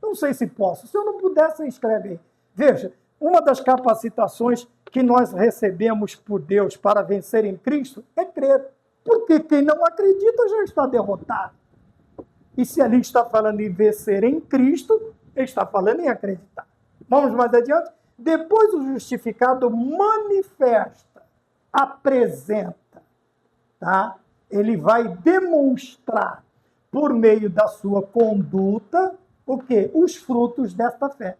não sei se posso. Se eu não puder, você escreve aí. Veja, uma das capacitações que nós recebemos por Deus para vencer em Cristo é crer. Porque quem não acredita já está derrotado. E se ali está falando em vencer em Cristo, ele está falando em acreditar. Vamos mais adiante? Depois o justificado manifesta, apresenta, tá? Ele vai demonstrar por meio da sua conduta o quê? Os frutos desta fé.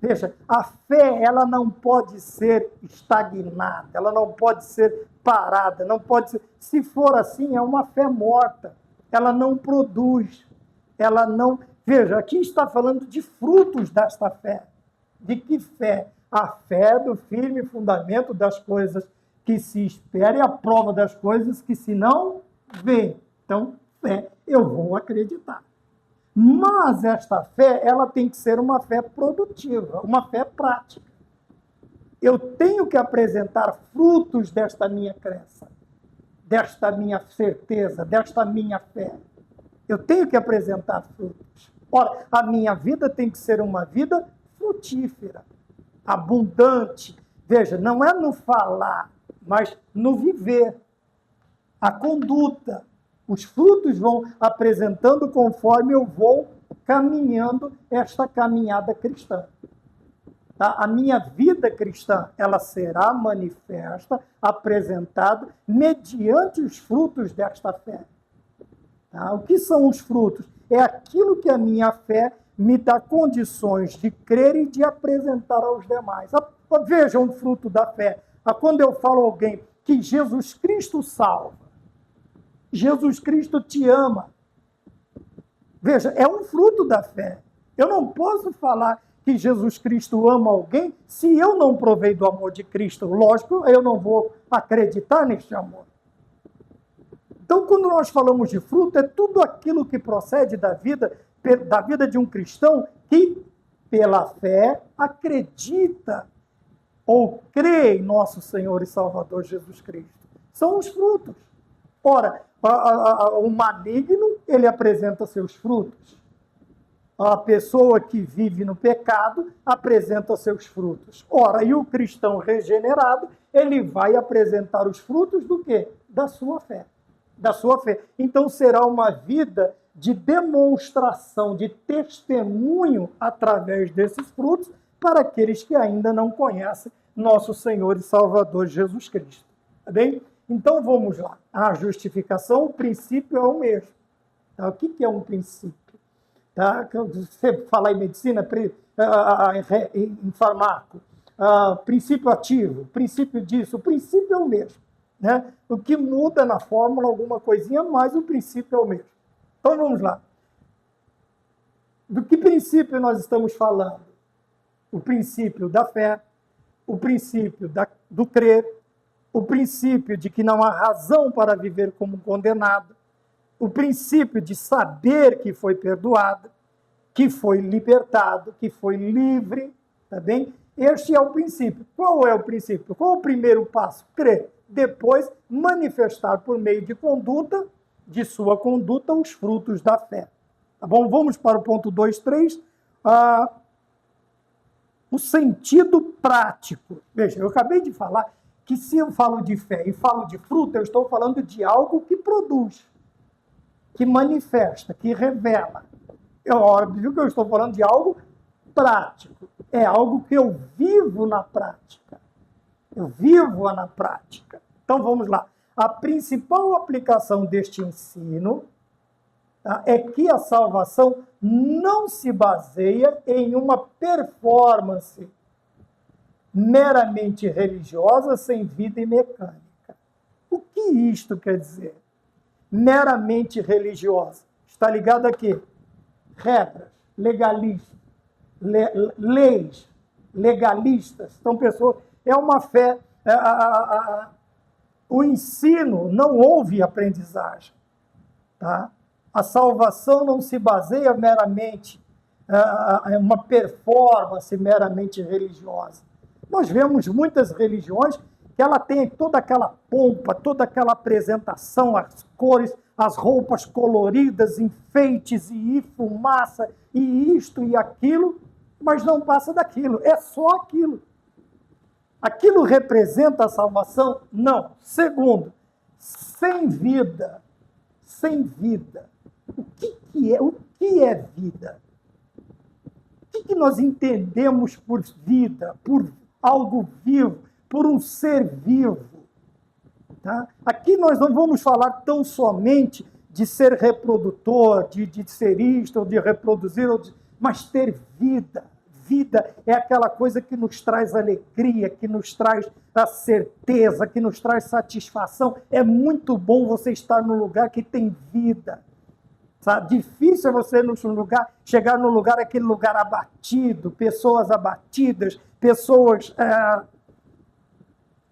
Veja, a fé, ela não pode ser estagnada, ela não pode ser parada, não pode ser... Se for assim, é uma fé morta. Ela não produz, ela não... Veja, aqui está falando de frutos desta fé. De que fé? A fé do firme fundamento das coisas que se espera e a prova das coisas que se não vê. Então, fé, eu vou acreditar. Mas esta fé, ela tem que ser uma fé produtiva, uma fé prática. Eu tenho que apresentar frutos desta minha crença, desta minha certeza, desta minha fé. Eu tenho que apresentar frutos. Ora, a minha vida tem que ser uma vida frutífera, abundante. Veja, não é no falar, mas no viver. A conduta. Os frutos vão apresentando conforme eu vou caminhando esta caminhada cristã. Tá? A minha vida cristã, ela será manifesta, apresentada, mediante os frutos desta fé. Tá? O que são os frutos? É aquilo que a minha fé me dá condições de crer e de apresentar aos demais. Vejam o fruto da fé. Quando eu falo a alguém que Jesus Cristo salva, Jesus Cristo te ama. Veja, é um fruto da fé. Eu não posso falar que Jesus Cristo ama alguém se eu não provei do amor de Cristo. Lógico, eu não vou acreditar neste amor. Então, quando nós falamos de fruto, é tudo aquilo que procede da vida de um cristão que, pela fé, acredita ou crê em nosso Senhor e Salvador Jesus Cristo. São os frutos. Ora, o maligno, ele apresenta seus frutos. A pessoa que vive no pecado apresenta seus frutos. Ora, e o cristão regenerado, ele vai apresentar os frutos do quê? Da sua fé. Da sua fé. Então, será uma vida de demonstração, de testemunho através desses frutos para aqueles que ainda não conhecem nosso Senhor e Salvador Jesus Cristo. Tá bem? Então, vamos lá. A justificação, o princípio é o mesmo. Tá? O que é um princípio? Tá? Você falar em medicina, em farmaco, princípio ativo, princípio disso, o princípio é o mesmo. Né? O que muda na fórmula, alguma coisinha, mas o princípio é o mesmo. Então, vamos lá. Do que princípio nós estamos falando? O princípio da fé, o princípio do crer, o princípio de que não há razão para viver como condenado, o princípio de saber que foi perdoado, que foi libertado, que foi livre, tá bem? Este é o princípio. Qual é o princípio? Qual é o primeiro passo? Crer. Depois, manifestar por meio de conduta, de sua conduta, os frutos da fé. Tá bom? Vamos para o ponto 2, 3. O sentido prático. Veja, eu acabei de falar que se eu falo de fé e falo de fruto, eu estou falando de algo que produz, que manifesta, que revela. É óbvio que eu estou falando de algo prático. É algo que eu vivo na prática. Eu vivo na prática. Então, vamos lá. A principal aplicação deste ensino, tá, é que a salvação não se baseia em uma performance meramente religiosa, sem vida e mecânica. O que isto quer dizer? Meramente religiosa. Está ligado a quê? Regras, legalistas, leis, legalistas. São pessoas... É uma fé... O ensino não houve aprendizagem. Tá? A salvação não se baseia meramente uma performance meramente religiosa. Nós vemos muitas religiões que ela tem toda aquela pompa, toda aquela apresentação, as cores, as roupas coloridas, enfeites e fumaça, e isto e aquilo, mas não passa daquilo, é só aquilo. Aquilo representa a salvação? Não. Segundo, sem vida. Sem vida. O que é? O que é vida? O que nós entendemos por vida, por algo vivo, por um ser vivo? Tá? Aqui nós não vamos falar tão somente de ser reprodutor, de ser isto, ou de reproduzir, mas ter vida. Vida é aquela coisa que nos traz alegria, que nos traz a certeza, que nos traz satisfação. É muito bom você estar num lugar que tem vida. Sabe? Difícil é você chegar num lugar, aquele lugar abatido, pessoas abatidas, pessoas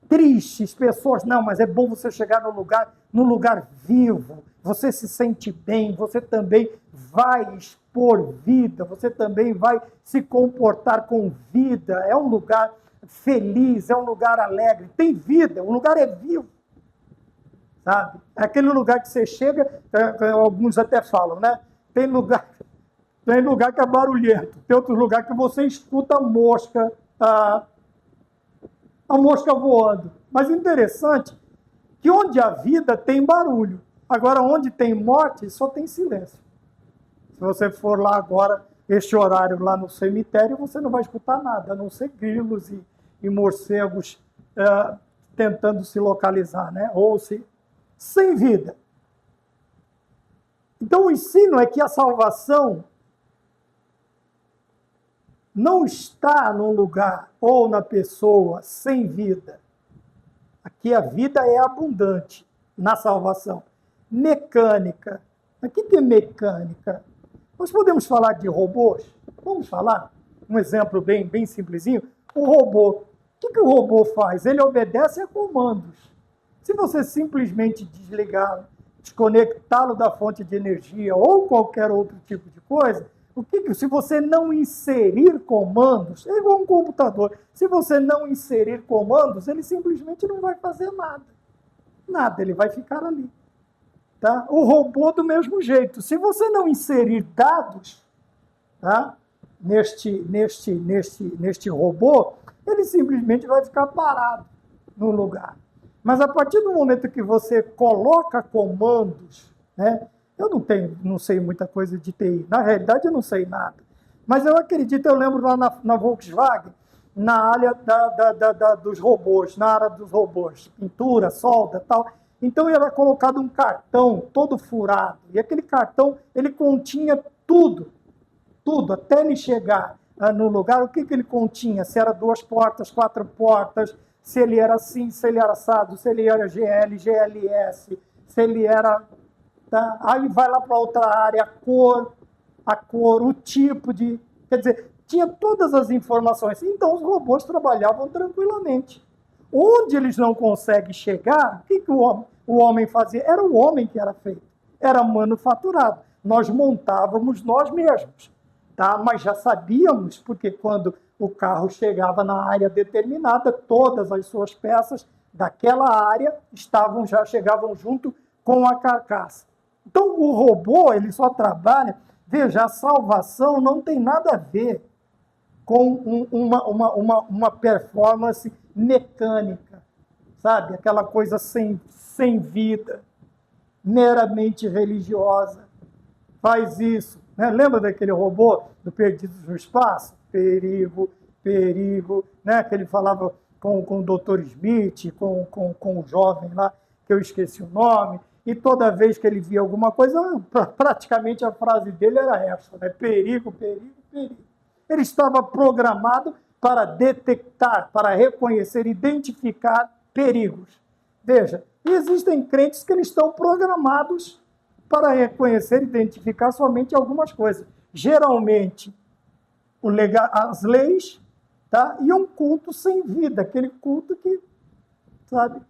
tristes, pessoas... Não, mas é bom você chegar num lugar vivo. Você se sente bem, você também vai expor vida, você também vai se comportar com vida. É um lugar feliz, é um lugar alegre, tem vida, o lugar é vivo. Sabe? É aquele lugar que você chega, alguns até falam, né? Tem lugar que é barulhento, tem outro lugar que você escuta a mosca voando. Mas interessante que onde há vida tem barulho. Agora, onde tem morte, só tem silêncio. Se você for lá agora, este horário lá no cemitério, você não vai escutar nada, a não ser grilos e morcegos tentando se localizar, né? Ou sem vida. Então, o ensino é que a salvação não está num lugar ou na pessoa sem vida. Aqui a vida é abundante na salvação. Mecânica. O que é mecânica? Nós podemos falar de robôs? Vamos falar? Um exemplo bem simplesinho. O robô. O que o robô faz? Ele obedece a comandos. Se você simplesmente desconectá-lo da fonte de energia ou qualquer outro tipo de coisa, se você não inserir comandos, é igual um computador, se você não inserir comandos, ele simplesmente não vai fazer nada. Nada, ele vai ficar ali. Tá? O robô do mesmo jeito. Se você não inserir dados, tá, neste robô, ele simplesmente vai ficar parado no lugar. Mas a partir do momento que você coloca comandos, né, eu não sei muita coisa de TI. Na realidade, eu não sei nada. Mas eu acredito, eu lembro lá na Volkswagen, na área dos robôs, na área dos robôs, pintura, solda, tal. Então, era colocado um cartão todo furado. E aquele cartão, ele continha tudo, até ele chegar no lugar. O que ele continha? Se era 2 portas, 4 portas, se ele era assim, se ele era assado, se ele era GL, GLS, se ele era... Tá? Aí vai lá para outra área, a cor, o tipo de... Quer dizer, tinha todas as informações. Então, os robôs trabalhavam tranquilamente. Onde eles não conseguem chegar, o que o homem fazia? Era o homem que era feito. Era manufaturado. Nós montávamos nós mesmos. Tá? Mas já sabíamos, porque quando o carro chegava na área determinada, todas as suas peças daquela área já chegavam junto com a carcaça. Então, o robô, ele só trabalha... Veja, a salvação não tem nada a ver com uma performance mecânica, sabe? Aquela coisa sem vida, meramente religiosa. Faz isso. Né? Lembra daquele robô do Perdidos no Espaço? Perigo, perigo. Né? Que ele falava com o Dr. Smith, com o jovem lá, que eu esqueci o nome. E toda vez que ele via alguma coisa, praticamente a frase dele era essa, né? Perigo, perigo, perigo. Ele estava programado para detectar, para reconhecer, identificar perigos. Veja, existem crentes que eles estão programados para reconhecer, identificar somente algumas coisas. Geralmente, as leis, tá? E um culto sem vida, aquele culto que, sabe,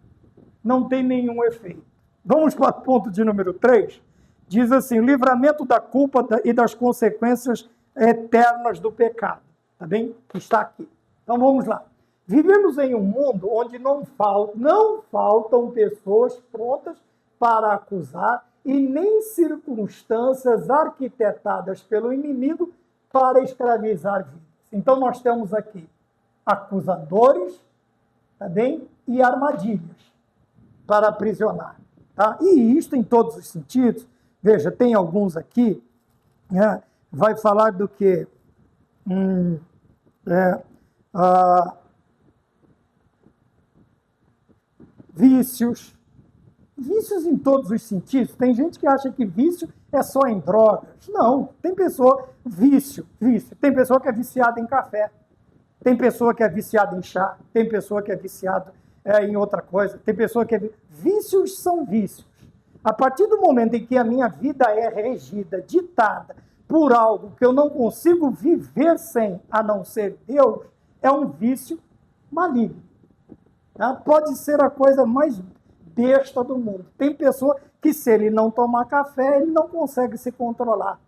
não tem nenhum efeito. Vamos para o ponto de número 3. Diz assim, livramento da culpa e das consequências eternas do pecado, tá bem? Que está aqui. Então vamos lá. Vivemos em um mundo onde não faltam pessoas prontas para acusar e nem circunstâncias arquitetadas pelo inimigo para escravizar vidas. Então nós temos aqui acusadores, tá bem? E armadilhas para aprisionar. Tá? E isto em todos os sentidos. Veja, tem alguns aqui, né? Vai falar do que? Vícios. Vícios em todos os sentidos. Tem gente que acha que vício é só em drogas. Não, tem pessoa... Vício. Tem pessoa que é viciada em café. Tem pessoa que é viciada em chá. Tem pessoa que é viciada em outra coisa. Tem pessoa que é... Vícios são vícios. A partir do momento em que a minha vida é regida, ditada por algo que eu não consigo viver sem, a não ser Deus, é um vício maligno. Tá? Pode ser a coisa mais besta do mundo. Tem pessoa que, se ele não tomar café, ele não consegue se controlar.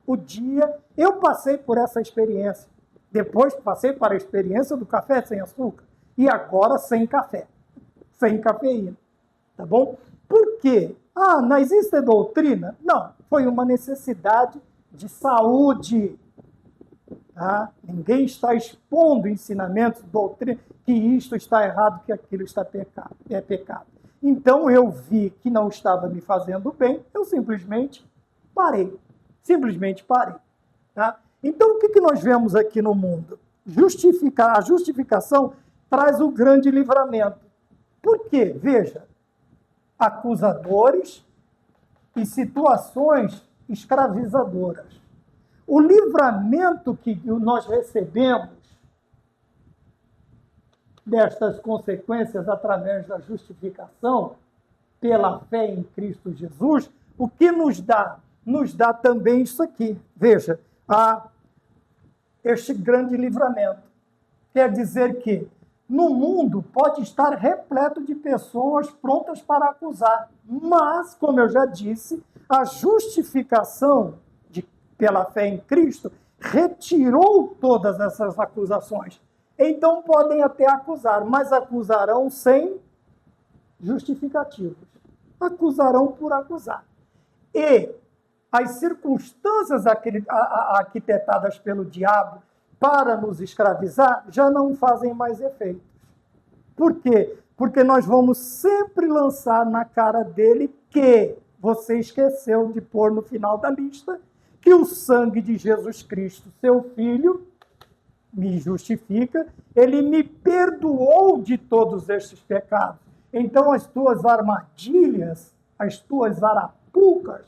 Eu passei por essa experiência. Depois passei para a experiência do café sem açúcar. E agora sem café. Sem cafeína. Tá bom? Por quê? Não existe doutrina? Não. Foi uma necessidade de saúde. Tá? Ninguém está expondo ensinamentos, doutrina, que isto está errado, que aquilo está pecado. Então eu vi que não estava me fazendo bem, eu simplesmente parei. Tá? Então o que nós vemos aqui no mundo? A justificação traz o grande livramento. Por quê? Veja, acusadores e situações escravizadoras. O livramento que nós recebemos destas consequências através da justificação pela fé em Cristo Jesus, o que nos dá? Nos dá também isso aqui. Veja, este grande livramento. Quer dizer que no mundo pode estar repleto de pessoas prontas para acusar, mas, como eu já disse, a justificação pela fé em Cristo retirou todas essas acusações. Então podem até acusar, mas acusarão sem justificativos. Acusarão por acusar. E as circunstâncias arquitetadas pelo diabo para nos escravizar já não fazem mais efeito. Por quê? Porque nós vamos sempre lançar na cara dele que você esqueceu de pôr no final da lista que o sangue de Jesus Cristo, seu Filho, me justifica, ele me perdoou de todos estes pecados. Então as tuas armadilhas, as tuas arapucas,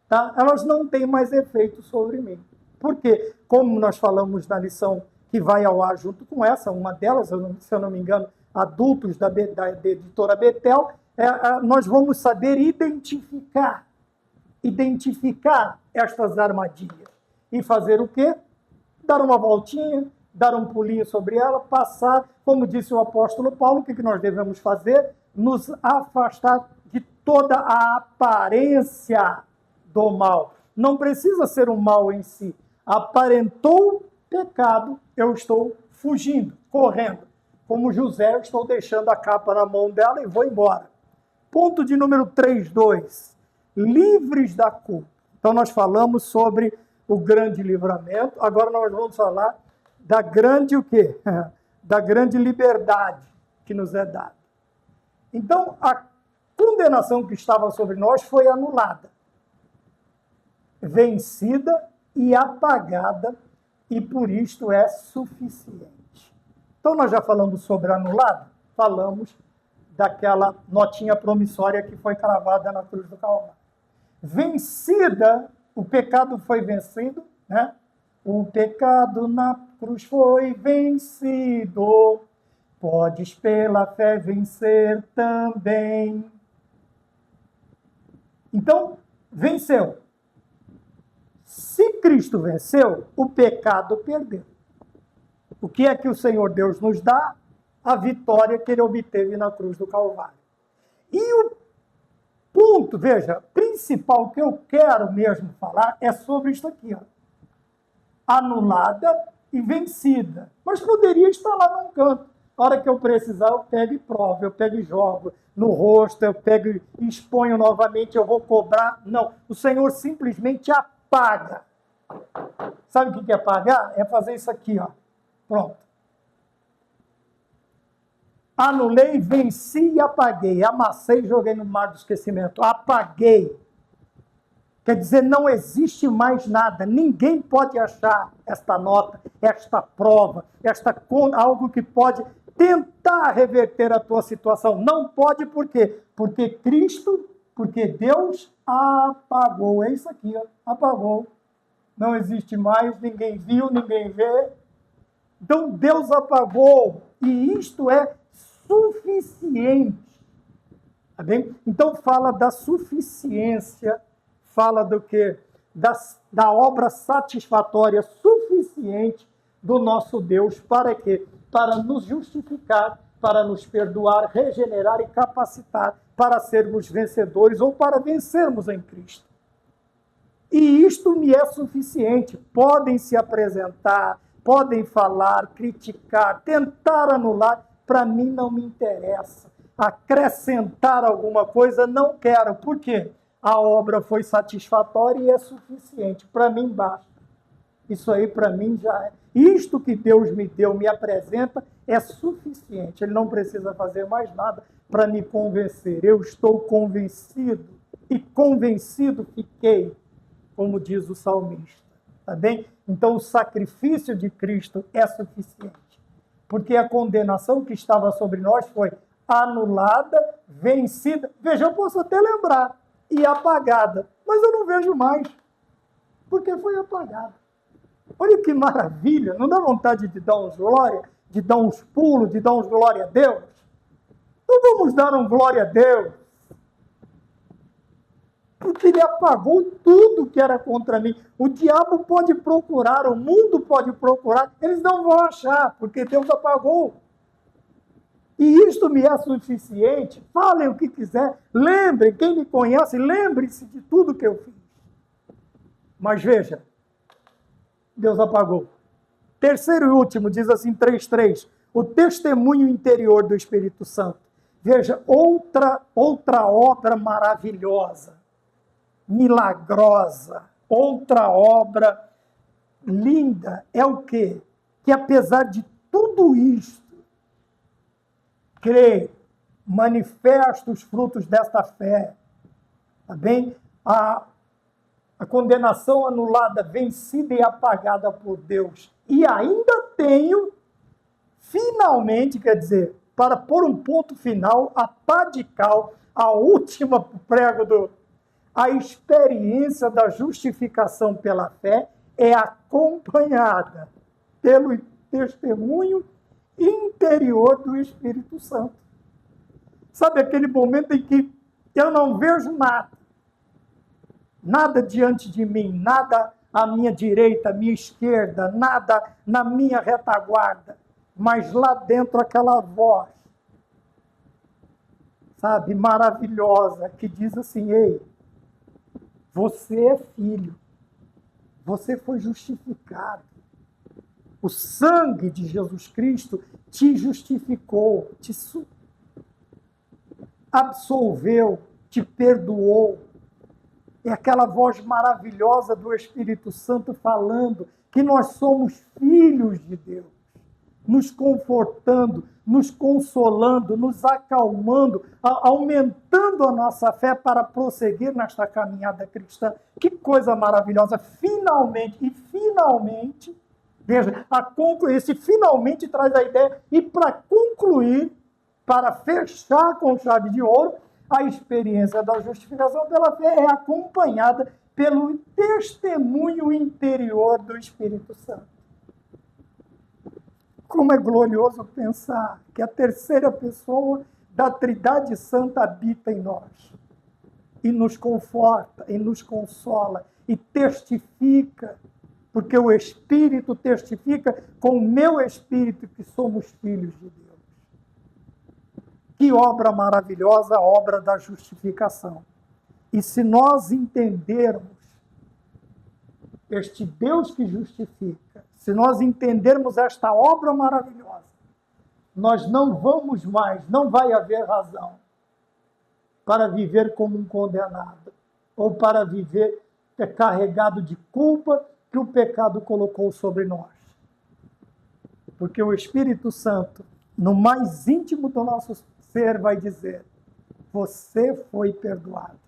tá? Elas não têm mais efeito sobre mim. Por quê? Como nós falamos na lição que vai ao ar junto com essa, uma delas, se eu não me engano, adultos da editora Betel, nós vamos saber identificar estas armadilhas. E fazer o quê? Dar uma voltinha, dar um pulinho sobre ela, passar, como disse o apóstolo Paulo, o que nós devemos fazer? Nos afastar de toda a aparência do mal. Não precisa ser um mal em si. Aparentou pecado, eu estou fugindo, correndo. Como José, eu estou deixando a capa na mão dela e vou embora. Ponto de número 3.2. Livres da culpa. Então nós falamos sobre o grande livramento, agora nós vamos falar da grande o quê? Da grande liberdade que nos é dada. Então a condenação que estava sobre nós foi anulada, vencida e apagada, e por isto é suficiente. Então nós já falamos sobre anulado, falamos daquela notinha promissória que foi cravada na cruz do Calvário. Vencida, o pecado foi vencido, né? O pecado na cruz foi vencido, podes pela fé vencer também. Então, venceu. Se Cristo venceu, o pecado perdeu. O que é que o Senhor Deus nos dá? A vitória que ele obteve na cruz do Calvário. E o ponto, veja, principal que eu quero mesmo falar é sobre isso aqui. Ó. anulada e vencida. Mas poderia estar lá num canto. A hora que eu precisar, eu pego e provo, eu pego e jogo no rosto, eu pego e exponho novamente, eu vou cobrar. Não, o Senhor simplesmente apaga. Sabe o que é apagar? É fazer isso aqui, ó. Pronto. Anulei, venci e apaguei. Amassei e joguei no mar do esquecimento. Apaguei. Quer dizer, não existe mais nada. Ninguém pode achar esta nota, esta prova, algo que pode tentar reverter a tua situação. Não pode, por quê? Porque Deus apagou. É isso aqui, ó, apagou. Não existe mais, ninguém viu, ninguém vê. Então, Deus apagou. E isto é suficiente. Tá bem? Então, fala da suficiência, fala do quê? Da obra satisfatória suficiente do nosso Deus. Para quê? Para nos justificar, para nos perdoar, regenerar e capacitar para sermos vencedores ou para vencermos em Cristo. E isto me é suficiente. Podem se apresentar, podem falar, criticar, tentar anular, para mim não me interessa. Acrescentar alguma coisa, não quero. Por quê? A obra foi satisfatória e é suficiente. Para mim basta. Isso aí para mim já é. Isto que Deus me deu, me apresenta, é suficiente. Ele não precisa fazer mais nada para me convencer. Eu estou convencido e convencido fiquei, como diz o salmista. Tá bem? Então o sacrifício de Cristo é suficiente. Porque a condenação que estava sobre nós foi anulada, vencida. Veja, eu posso até lembrar, e apagada, mas eu não vejo mais, porque foi apagada. Olha que maravilha, não dá vontade de dar uns glória, de dar uns pulos, de dar uns glória a Deus? Então vamos dar um glória a Deus. Porque ele apagou tudo que era contra mim. O diabo pode procurar, o mundo pode procurar, eles não vão achar, porque Deus apagou. E isto me é suficiente. Falem o que quiser, lembrem, quem me conhece, lembre-se de tudo que eu fiz. Mas veja, Deus apagou. Terceiro e último, diz assim, 3:3, o testemunho interior do Espírito Santo. Veja, outra obra maravilhosa, milagrosa, outra obra linda, é o quê? Que apesar de tudo isto, crê, manifesta os frutos desta fé, tá bem? A condenação anulada, vencida e apagada por Deus. E ainda tenho, finalmente, quer dizer, para pôr um ponto final, a pá de cal, a última prego a experiência da justificação pela fé é acompanhada pelo testemunho interior do Espírito Santo. Sabe aquele momento em que eu não vejo nada diante de mim, nada à minha direita, à minha esquerda, nada na minha retaguarda, mas lá dentro aquela voz, sabe, maravilhosa, que diz assim, ei, você é filho, você foi justificado, o sangue de Jesus Cristo te justificou, te absolveu, te perdoou. É aquela voz maravilhosa do Espírito Santo falando que nós somos filhos de Deus, nos confortando, nos consolando, nos acalmando, aumentando a nossa fé para prosseguir nesta caminhada cristã. Que coisa maravilhosa! Finalmente, veja, esse finalmente traz a ideia, e para concluir, para fechar com chave de ouro, a experiência da justificação pela fé é acompanhada pelo testemunho interior do Espírito Santo. Como é glorioso pensar que a terceira pessoa da Trindade Santa habita em nós e nos conforta, e nos consola, e testifica, porque o Espírito testifica com o meu Espírito que somos filhos de Deus. Que obra maravilhosa, a obra da justificação. E se nós entendermos este Deus que justifica, se nós entendermos esta obra maravilhosa, nós não vamos mais, não vai haver razão para viver como um condenado, ou para viver carregado de culpa que o pecado colocou sobre nós. Porque o Espírito Santo, no mais íntimo do nosso ser, vai dizer: você foi perdoado.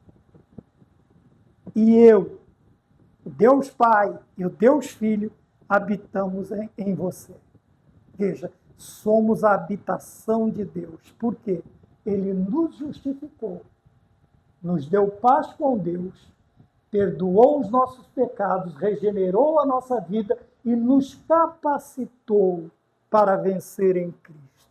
E eu, o Deus Pai e o Deus Filho, habitamos em você. Veja, somos a habitação de Deus. Por quê? Ele nos justificou, nos deu paz com Deus, perdoou os nossos pecados, regenerou a nossa vida e nos capacitou para vencer em Cristo,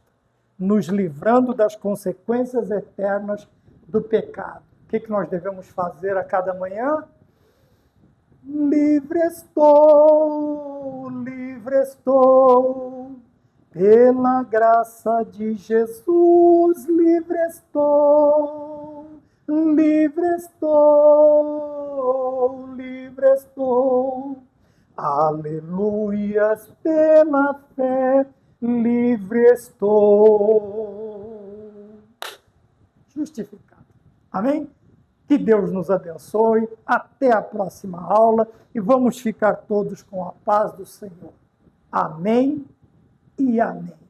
nos livrando das consequências eternas do pecado. O que nós devemos fazer a cada manhã? Livre estou, pela graça de Jesus, livre estou, aleluias, pela fé, livre estou. Justificado. Amém? Que Deus nos abençoe. Até a próxima aula e vamos ficar todos com a paz do Senhor. Amém e amém.